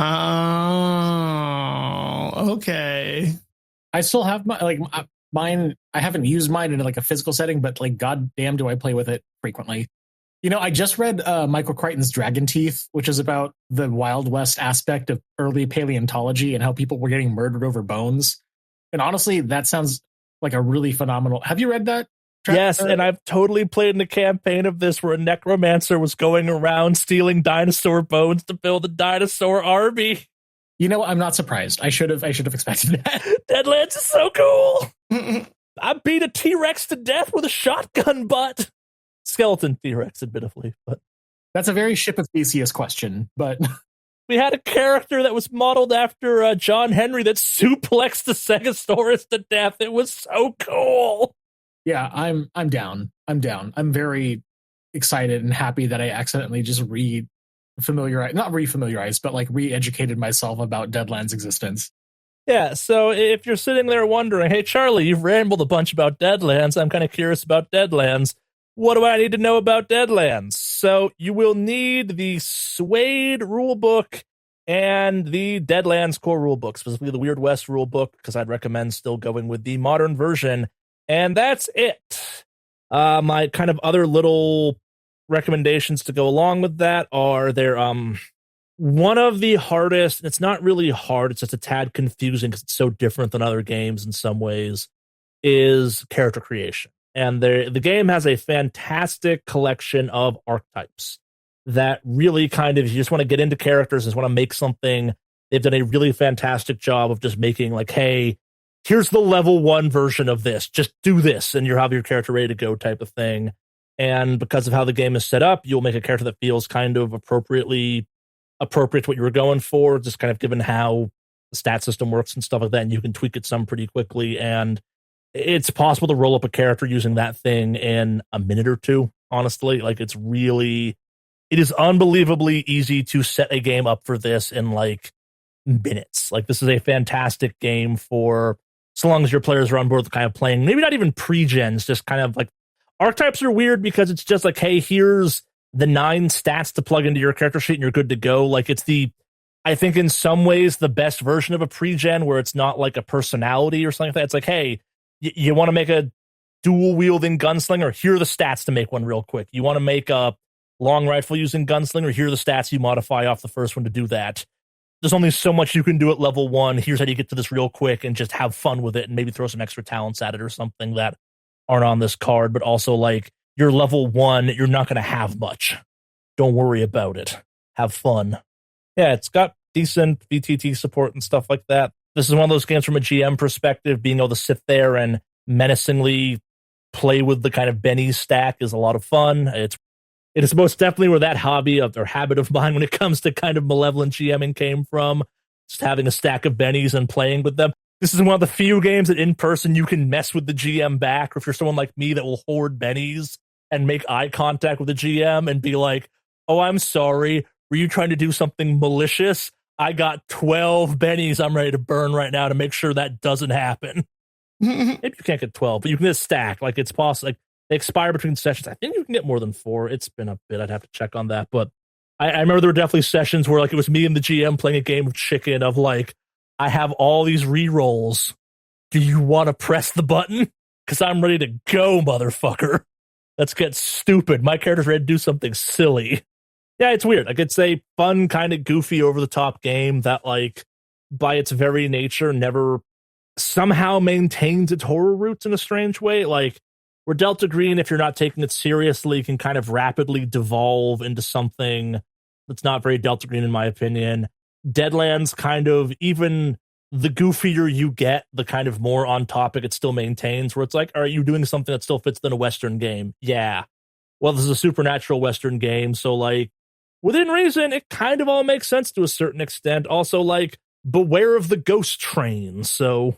okay. I still have mine. I haven't used mine in like a physical setting, but like goddamn, do I play with it frequently? You know, I just read Michael Crichton's Dragon Teeth, which is about the Wild West aspect of early paleontology and how people were getting murdered over bones. And honestly, that sounds like a really phenomenal. Have you read that? Yes, and I've totally played in a campaign of this where a necromancer was going around stealing dinosaur bones to build a dinosaur army. You know, I'm not surprised. I should have expected that. Deadlands is so cool. I beat a T-Rex to death with a shotgun butt. Skeleton T-Rex, admittedly, but that's a very Ship of Theseus question. But we had a character that was modeled after John Henry that suplexed the Stegosaurus to death. It was so cool. Yeah, I'm down. I'm very excited and happy that I accidentally just re-educated myself about Deadlands' existence. Yeah, so if you're sitting there wondering, hey, Charlie, you've rambled a bunch about Deadlands. I'm kind of curious about Deadlands. What do I need to know about Deadlands? So you will need the Suede rulebook and the Deadlands core rulebook, specifically the Weird West rulebook, because I'd recommend still going with the modern version. And that's it. My kind of other little recommendations to go along with that are one of the hardest, and it's not really hard, it's just a tad confusing because it's so different than other games in some ways, is character creation. And the game has a fantastic collection of archetypes that really kind of, you just want to get into characters and just want to make something. They've done a really fantastic job of just making like, hey, here's the level 1 version of this. Just do this and you'll have your character ready to go type of thing. And because of how the game is set up, you'll make a character that feels kind of appropriate to what you were going for, just kind of given how the stat system works and stuff like that. And you can tweak it some pretty quickly. And it's possible to roll up a character using that thing in a minute or two, honestly. Like it is unbelievably easy to set a game up for this in like minutes. Like this is a fantastic game for so long as your players are on board with kind of playing, maybe not even pre-gens, just kind of like archetypes are weird because it's just like, hey, here's the 9 stats to plug into your character sheet and you're good to go. Like it's I think in some ways the best version of a pre-gen where it's not like a personality or something like that. It's like, hey, you want to make a dual wielding gunslinger? Here are the stats to make one real quick. You want to make a long rifle using gunslinger? Here are the stats you modify off the first one to do that. There's only so much you can do at level 1. Here's how you get to this real quick and just have fun with it and maybe throw some extra talents at it or something that aren't on this card, but also like you're level 1, you're not going to have much. Don't worry about it. Have fun. Yeah, it's got decent VTT support and stuff like that. This is one of those games from a GM perspective, being able to sit there and menacingly play with the kind of Benny's stack is a lot of fun. It is most definitely where that habit of mine when it comes to kind of malevolent GMing came from. Just having a stack of bennies and playing with them. This is one of the few games that in person you can mess with the GM back, or if you're someone like me that will hoard bennies and make eye contact with the GM and be like, oh, I'm sorry, were you trying to do something malicious? I got 12 bennies I'm ready to burn right now to make sure that doesn't happen. Maybe you can't get 12, but you can get a stack. Like it's possible. Like they expire between sessions. I think you can get more than 4. It's been a bit. I'd have to check on that. But I remember there were definitely sessions where like it was me and the GM playing a game of chicken of like, I have all these rerolls. Do you want to press the button? Because I'm ready to go, motherfucker. Let's get stupid. My character's ready to do something silly. Yeah, it's weird. Like it's a fun, kind of goofy, over-the-top game that, like, by its very nature, never somehow maintains its horror roots in a strange way. Like, where Delta Green, if you're not taking it seriously, can kind of rapidly devolve into something that's not very Delta Green, in my opinion. Deadlands kind of, even the goofier you get, the kind of more on topic it still maintains, where it's like, are you doing something that still fits in a Western game? Yeah. Well, this is a supernatural Western game, so, like, within reason, it kind of all makes sense to a certain extent. Also, like, beware of the ghost train. So,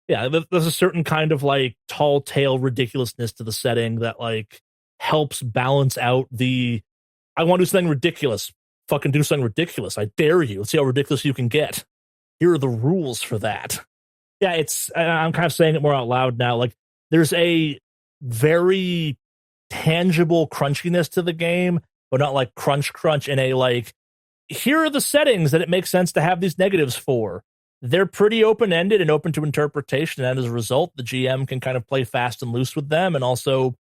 yeah, there's a certain kind of, like, tall tale ridiculousness to the setting that, like, helps balance out the, I want to do something ridiculous. Fucking do something ridiculous. I dare you. Let's see how ridiculous you can get. Here are the rules for that. Yeah, I'm kind of saying it more out loud now. Like, there's a very tangible crunchiness to the game, but not like crunch in a like, here are the settings that it makes sense to have these negatives for. They're pretty open-ended and open to interpretation, and as a result, the GM can kind of play fast and loose with them, and also,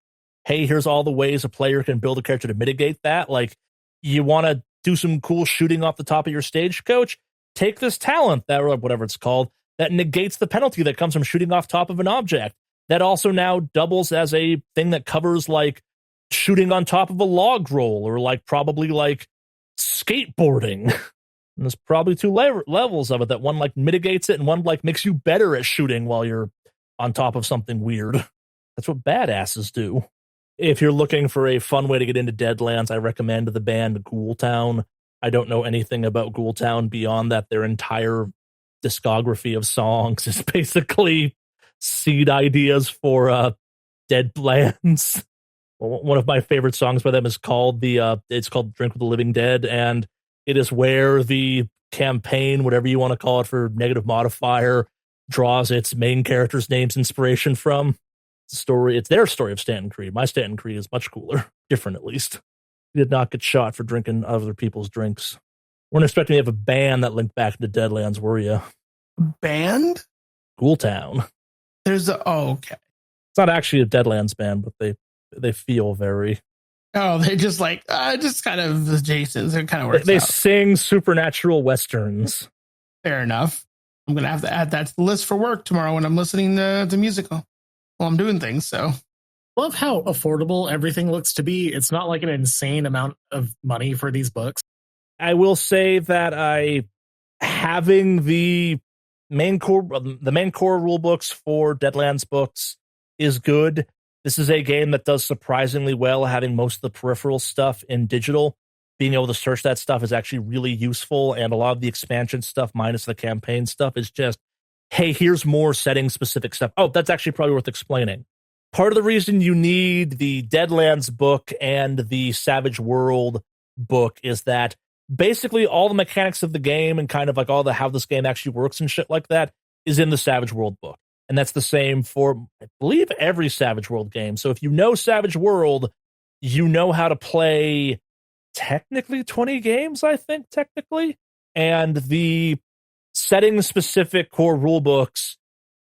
hey, here's all the ways a player can build a character to mitigate that. Like, you want to do some cool shooting off the top of your stagecoach? Take this talent, that, or whatever it's called, that negates the penalty that comes from shooting off top of an object. That also now doubles as a thing that covers, like, shooting on top of a log roll, or like probably like skateboarding. And there's probably 2 levels of it, that one like mitigates it and one like makes you better at shooting while you're on top of something weird. That's what badasses do. If you're looking for a fun way to get into Deadlands, I recommend the band Ghoultown. I don't know anything about Ghoultown beyond that. Their entire discography of songs is basically seed ideas for Deadlands. One of my favorite songs by them is called it's called Drink with the Living Dead, and it is where the campaign, whatever you want to call it, for Negative Modifier draws its main character's name's inspiration from. It's their story of Stanton Creed. My Stanton Creed is much cooler. Different, at least. He did not get shot for drinking other people's drinks. Weren't expecting to have a band that linked back to Deadlands, were you? Band? Ghoul Town. Okay. It's not actually a Deadlands band, but they feel very. Oh, they're just like just kind of adjacent. It kind of works. They sing supernatural westerns. Fair enough. I'm gonna have to add that to the list for work tomorrow when I'm listening to musical while I'm doing things. So, Love how affordable everything looks to be. It's not like an insane amount of money for these books. I will say that having the main core rule books for Deadlands books is good. This is a game that does surprisingly well, having most of the peripheral stuff in digital. Being able to search that stuff is actually really useful, and a lot of the expansion stuff, minus the campaign stuff, is just, hey, here's more setting-specific stuff. Oh, that's actually probably worth explaining. Part of the reason you need the Deadlands book and the Savage World book is that basically all the mechanics of the game and kind of like all the how this game actually works and shit like that is in the Savage World book. And that's the same for, I believe, every Savage World game. So if you know Savage World, you know how to play technically 20 games, I think, technically. And the setting-specific core rule books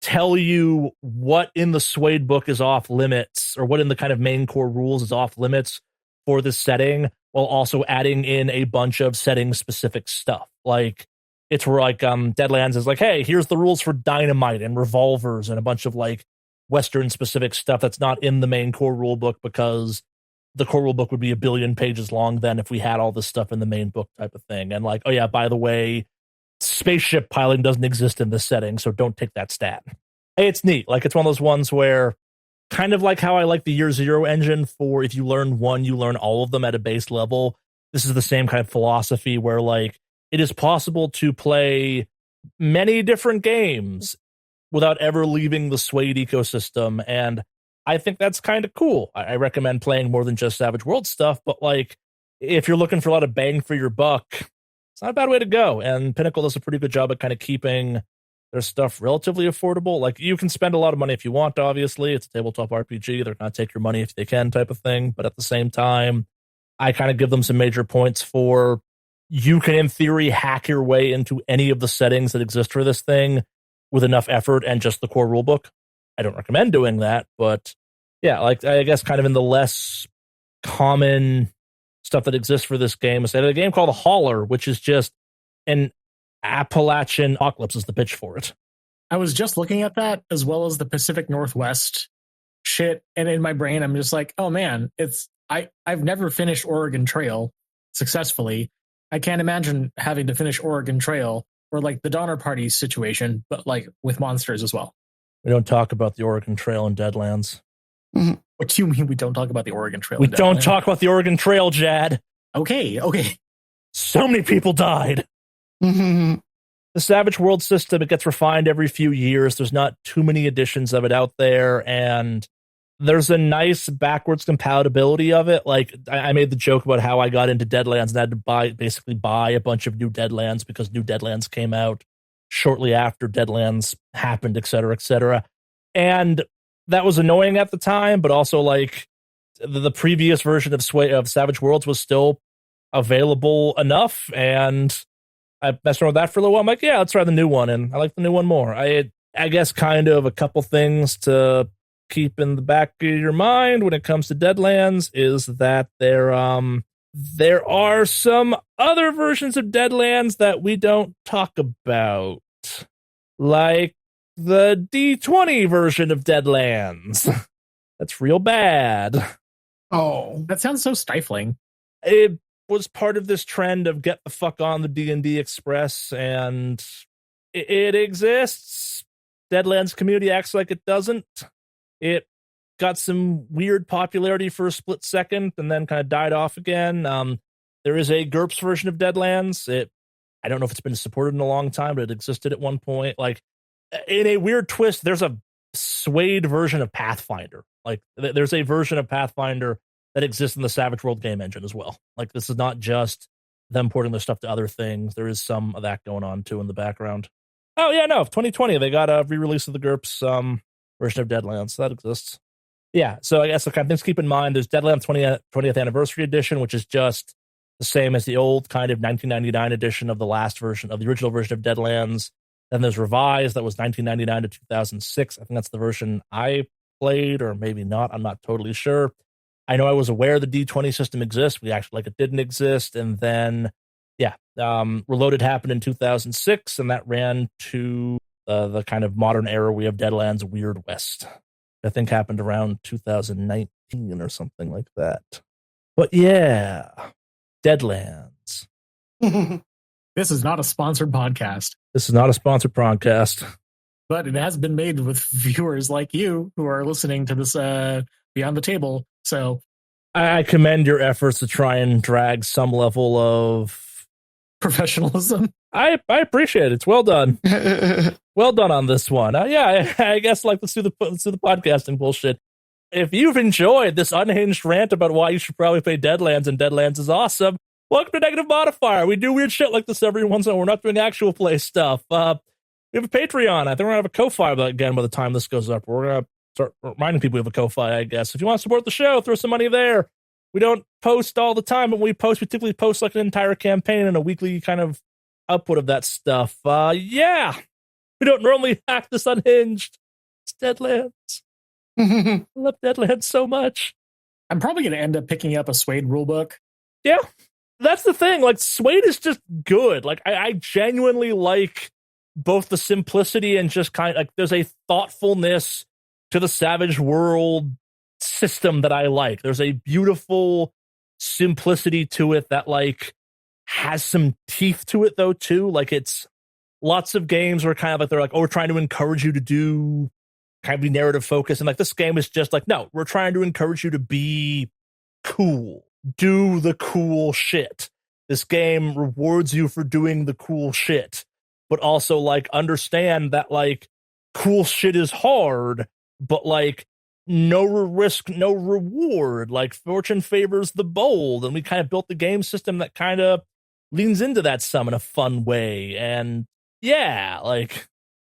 tell you what in the Suede book is off limits, or what in the kind of main core rules is off limits for this setting, while also adding in a bunch of setting-specific stuff. Like, it's where, like, Deadlands is like, hey, here's the rules for dynamite and revolvers and a bunch of, like, Western-specific stuff that's not in the main core rule book, because the core rule book would be 1 billion pages long then if we had all this stuff in the main book type of thing. And like, oh yeah, by the way, spaceship piloting doesn't exist in this setting, so don't take that stat. Hey, it's neat. Like, it's one of those ones where, kind of like how I like the Year Zero engine for if you learn one, you learn all of them at a base level. This is the same kind of philosophy where, like, it is possible to play many different games without ever leaving the Suede ecosystem, and I think that's kind of cool. I recommend playing more than just Savage World stuff, but like, if you're looking for a lot of bang for your buck, it's not a bad way to go. And Pinnacle does a pretty good job at kind of keeping their stuff relatively affordable. Like, you can spend a lot of money if you want, obviously. It's a tabletop RPG. They're going to take your money if they can type of thing. But at the same time, I kind of give them some major points for, you can, in theory, hack your way into any of the settings that exist for this thing with enough effort and just the core rulebook. I don't recommend doing that, but yeah, like, I guess kind of in the less common stuff that exists for this game, is a game called The Hauler, which is just an Appalachian apocalypse is the pitch for it. I was just looking at that, as well as the Pacific Northwest shit, and in my brain, I'm just like, oh man, I've never finished Oregon Trail successfully. I can't imagine having to finish Oregon Trail, or like the Donner Party situation, but like with monsters as well. We don't talk about the Oregon Trail in Deadlands. Mm-hmm. What do you mean we don't talk about the Oregon Trail? We don't talk about the Oregon Trail, Jad. Okay. So many people died. Mm-hmm. The Savage World system, it gets refined every few years. There's not too many editions of it out there, and there's a nice backwards compatibility of it. Like, I made the joke about how I got into Deadlands and had to basically buy a bunch of new Deadlands because new Deadlands came out shortly after Deadlands happened, et cetera, et cetera. And that was annoying at the time, but also, like, the previous version of Savage Worlds was still available enough, and I messed around with that for a little while. I'm like, yeah, let's try the new one, and I like the new one more. I guess kind of a couple things to keep in the back of your mind when it comes to Deadlands is that there are some other versions of Deadlands that we don't talk about, like the D20 version of Deadlands. That's real bad. Oh, that sounds so stifling. It was part of this trend of get the fuck on the D&D Express, and it exists. Deadlands community acts like it doesn't. It got some weird popularity for a split second and then kind of died off again. There is a GURPS version of Deadlands. I don't know if it's been supported in a long time, but it existed at one point. Like, in a weird twist, there's a Suede version of Pathfinder. Like, there's a version of Pathfinder that exists in the Savage World game engine as well. Like, this is not just them porting their stuff to other things. There is some of that going on too in the background. Oh yeah, no, 2020 they got a re-release of the GURPS version of Deadlands, so that exists. Yeah, so I guess the kind of things to keep in mind, there's Deadlands 20th Anniversary Edition, which is just the same as the old kind of 1999 edition of the last version of the original version of Deadlands. Then there's Revised, that was 1999 to 2006. I think that's the version I played, or maybe not. I'm not totally sure. I know I was aware the D20 system exists. We actually it didn't exist. And then, Reloaded happened in 2006, and that ran to the kind of modern era we have Deadlands Weird West. I think happened around 2019 or something like that. But yeah, Deadlands. This is not a sponsored podcast. This is not a sponsored podcast. But it has been made with viewers like you who are listening to this Beyond the Table. So I commend your efforts to try and drag some level of professionalism. I appreciate it. It's well done. Well done on this one. I guess let's do the podcasting bullshit. If you've enjoyed this unhinged rant about why you should probably play Deadlands and Deadlands is awesome, welcome to Negative Modifier. We do weird shit like this every once in a while. We're not doing actual play stuff. We have a Patreon. I think we're going to have a Ko-Fi again by the time this goes up. We're going to start reminding people we have a Ko-Fi, I guess. If you want to support the show, throw some money there. We don't post all the time, but we typically post an entire campaign and a weekly kind of output of that stuff. We don't normally hack this unhinged. It's Deadlands. I love Deadlands so much. I'm probably going to end up picking up a Suede rulebook. Yeah, that's the thing. Suede is just good. I genuinely like both the simplicity and just kind of there's a thoughtfulness to the Savage World system that I like. There's a beautiful simplicity to it that has some teeth to it though too. It's lots of games where kind of they're we're trying to encourage you to do kind of be narrative focused, and this game is just no, we're trying to encourage you to be cool, do the cool shit. This game rewards you for doing the cool shit, but also understand that cool shit is hard, but no risk, no reward. Fortune favors the bold, and we kind of built the game system that kind of leans into that some in a fun way. And yeah,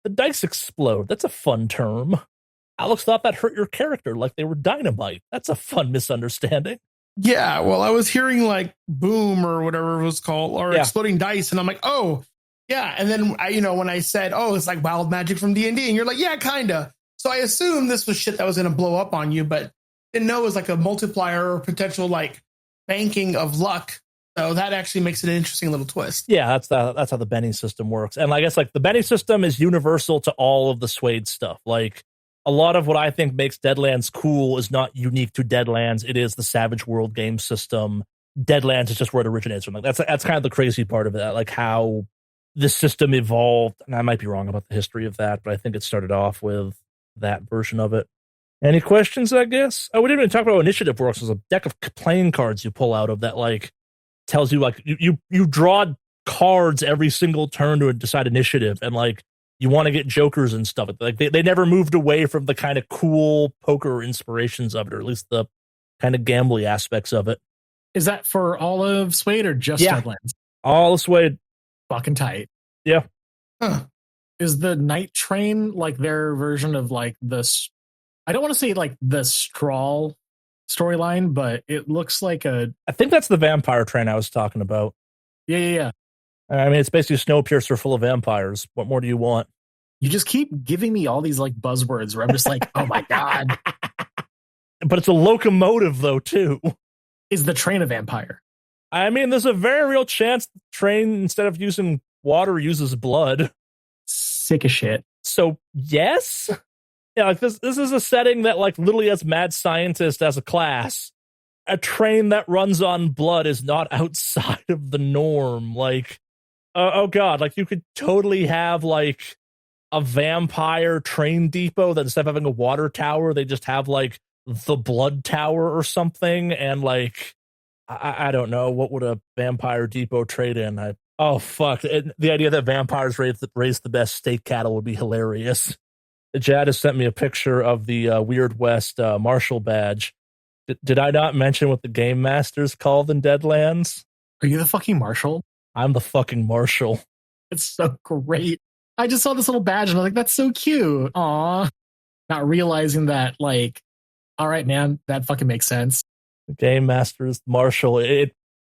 the dice explode. That's a fun term. Alex thought that hurt your character like they were dynamite. That's a fun misunderstanding. Yeah, well, I was hearing boom or whatever it was called, or exploding dice, and I'm like, oh, yeah. And then when I said, oh, it's like wild magic from D&D, and you're like, yeah, kinda. So I assumed this was shit that was going to blow up on you, but didn't know it was a multiplier or potential banking of luck. So that actually makes it an interesting little twist. Yeah, that's how the Benny system works. And I guess the Benny system is universal to all of the Suede stuff. A lot of what I think makes Deadlands cool is not unique to Deadlands. It is the Savage World game system. Deadlands is just where it originates from. That's kind of the crazy part of it, how this system evolved. And I might be wrong about the history of that, but I think it started off with that version of it. Any questions, I guess? We didn't even talk about how initiative works. There's a deck of playing cards you pull out of that tells you you draw cards every single turn to decide initiative, and you want to get jokers and stuff. They never moved away from the kind of cool poker inspirations of it, or at least the kind of gambly aspects of it. Is that for all of Suede or just Deadlands? All of Suede. Fucking tight. Yeah. Huh. Is the Night Train their version of this? I don't want to say the Strawl storyline, but it looks like I think that's the vampire train I was talking about. Yeah. I mean, it's basically Snowpiercer full of vampires. What more do you want? You just keep giving me all these buzzwords where I'm just oh my God. But it's a locomotive though, too. Is the train a vampire? I mean, there's a very real chance the train, instead of using water, uses blood. Sick as shit. So, yes. Yeah, this is a setting that literally has mad scientists as a class. A train that runs on blood is not outside of the norm. Oh god, you could totally have a vampire train depot that instead of having a water tower, they just have the blood tower or something. And I don't know, what would a vampire depot trade in? Oh fuck, the idea that vampires raise the best state cattle would be hilarious. Jad has sent me a picture of the Weird West Marshal badge. Did I not mention what the Game Master's called in Deadlands? Are you the fucking Marshal? I'm the fucking Marshal. It's so great. I just saw this little badge and I was like, that's so cute. Aw. Not realizing that, all right, man, that fucking makes sense. The Game Master's Marshal.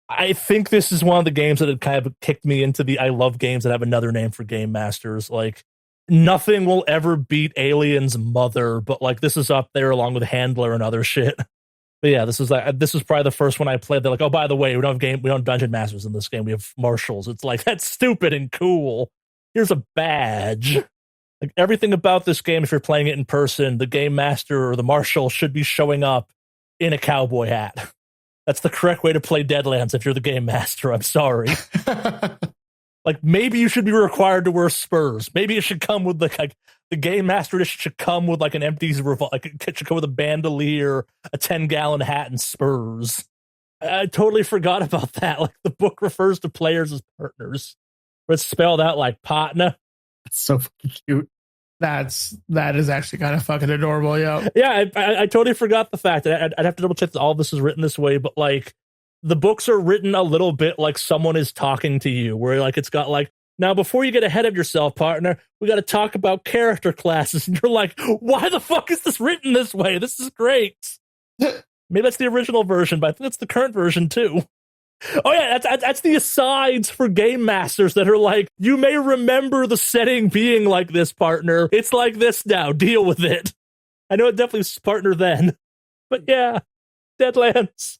I think this is one of the games that had kind of kicked me into the I love games that have another name for game masters. Like, nothing will ever beat Alien's mother, but like this is up there along with Handler and other shit. But yeah, this is probably the first one I played. They're like, oh, by the way, we don't have dungeon masters in this game. We have marshals. It's like, that's stupid and cool. Here's a badge. Like, everything about this game, if you're playing it in person, the game master or the marshal should be showing up in a cowboy hat. That's the correct way to play Deadlands if you're the game master. I'm sorry. Like, maybe you should be required to wear spurs. Maybe it should come with like the game master edition should come with like an empty revolver. Like, it should come with a bandolier, a 10-gallon hat, and spurs. I totally forgot about that. Like, the book refers to players as partners, but it's spelled out like partner. That's so fucking cute. That is actually kind of fucking adorable, yo. Yeah, I totally forgot the fact that I'd have to double check that all this is written this way, but like the books are written a little bit like someone is talking to you, where like it's got like, now before you get ahead of yourself, partner, we got to talk about character classes, and you're like, why the fuck is this written this way? This is great. Maybe that's the original version, but I think that's the current version too. Oh yeah, that's the asides for game masters that are like, you may remember the setting being like this, partner. It's like this now. Deal with it. I know it definitely was partner then. But yeah, Deadlands.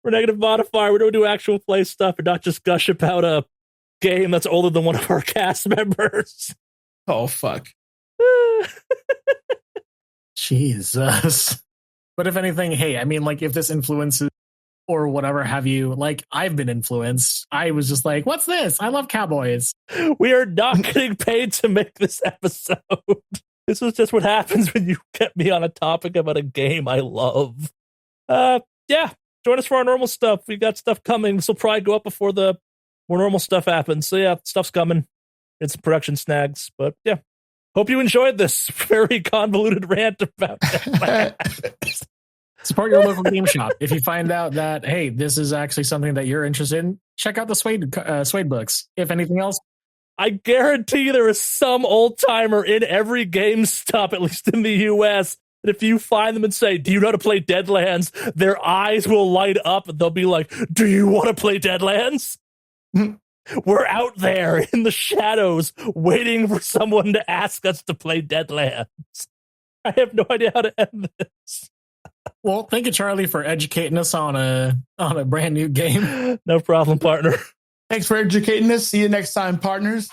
We're negative modifier. We don't do actual play stuff and not just gush about a game that's older than one of our cast members. Oh, fuck. Jesus. But if anything, hey, I mean, like, if this influences or whatever have you, like, I've been influenced. I was just like, what's this? I love cowboys. We are not getting paid to make this episode. This is just what happens when you get me on a topic about a game I love. Yeah, join us for our normal stuff. We got stuff coming. This will probably go up before the more normal stuff happens. So yeah, stuff's coming. It's production snags, but yeah. Hope you enjoyed this very convoluted rant about it. Support your local game shop. If you find out that, hey, this is actually something that you're interested in, check out the Suede books. If anything else, I guarantee there is some old timer in every GameStop, at least in the US, that if you find them and say, do you know how to play Deadlands? Their eyes will light up and they'll be like, do you want to play Deadlands? We're out there in the shadows waiting for someone to ask us to play Deadlands. I have no idea how to end this. Well, thank you, Charlie, for educating us on a brand new game. No problem, partner. Thanks for educating us. See you next time, partners.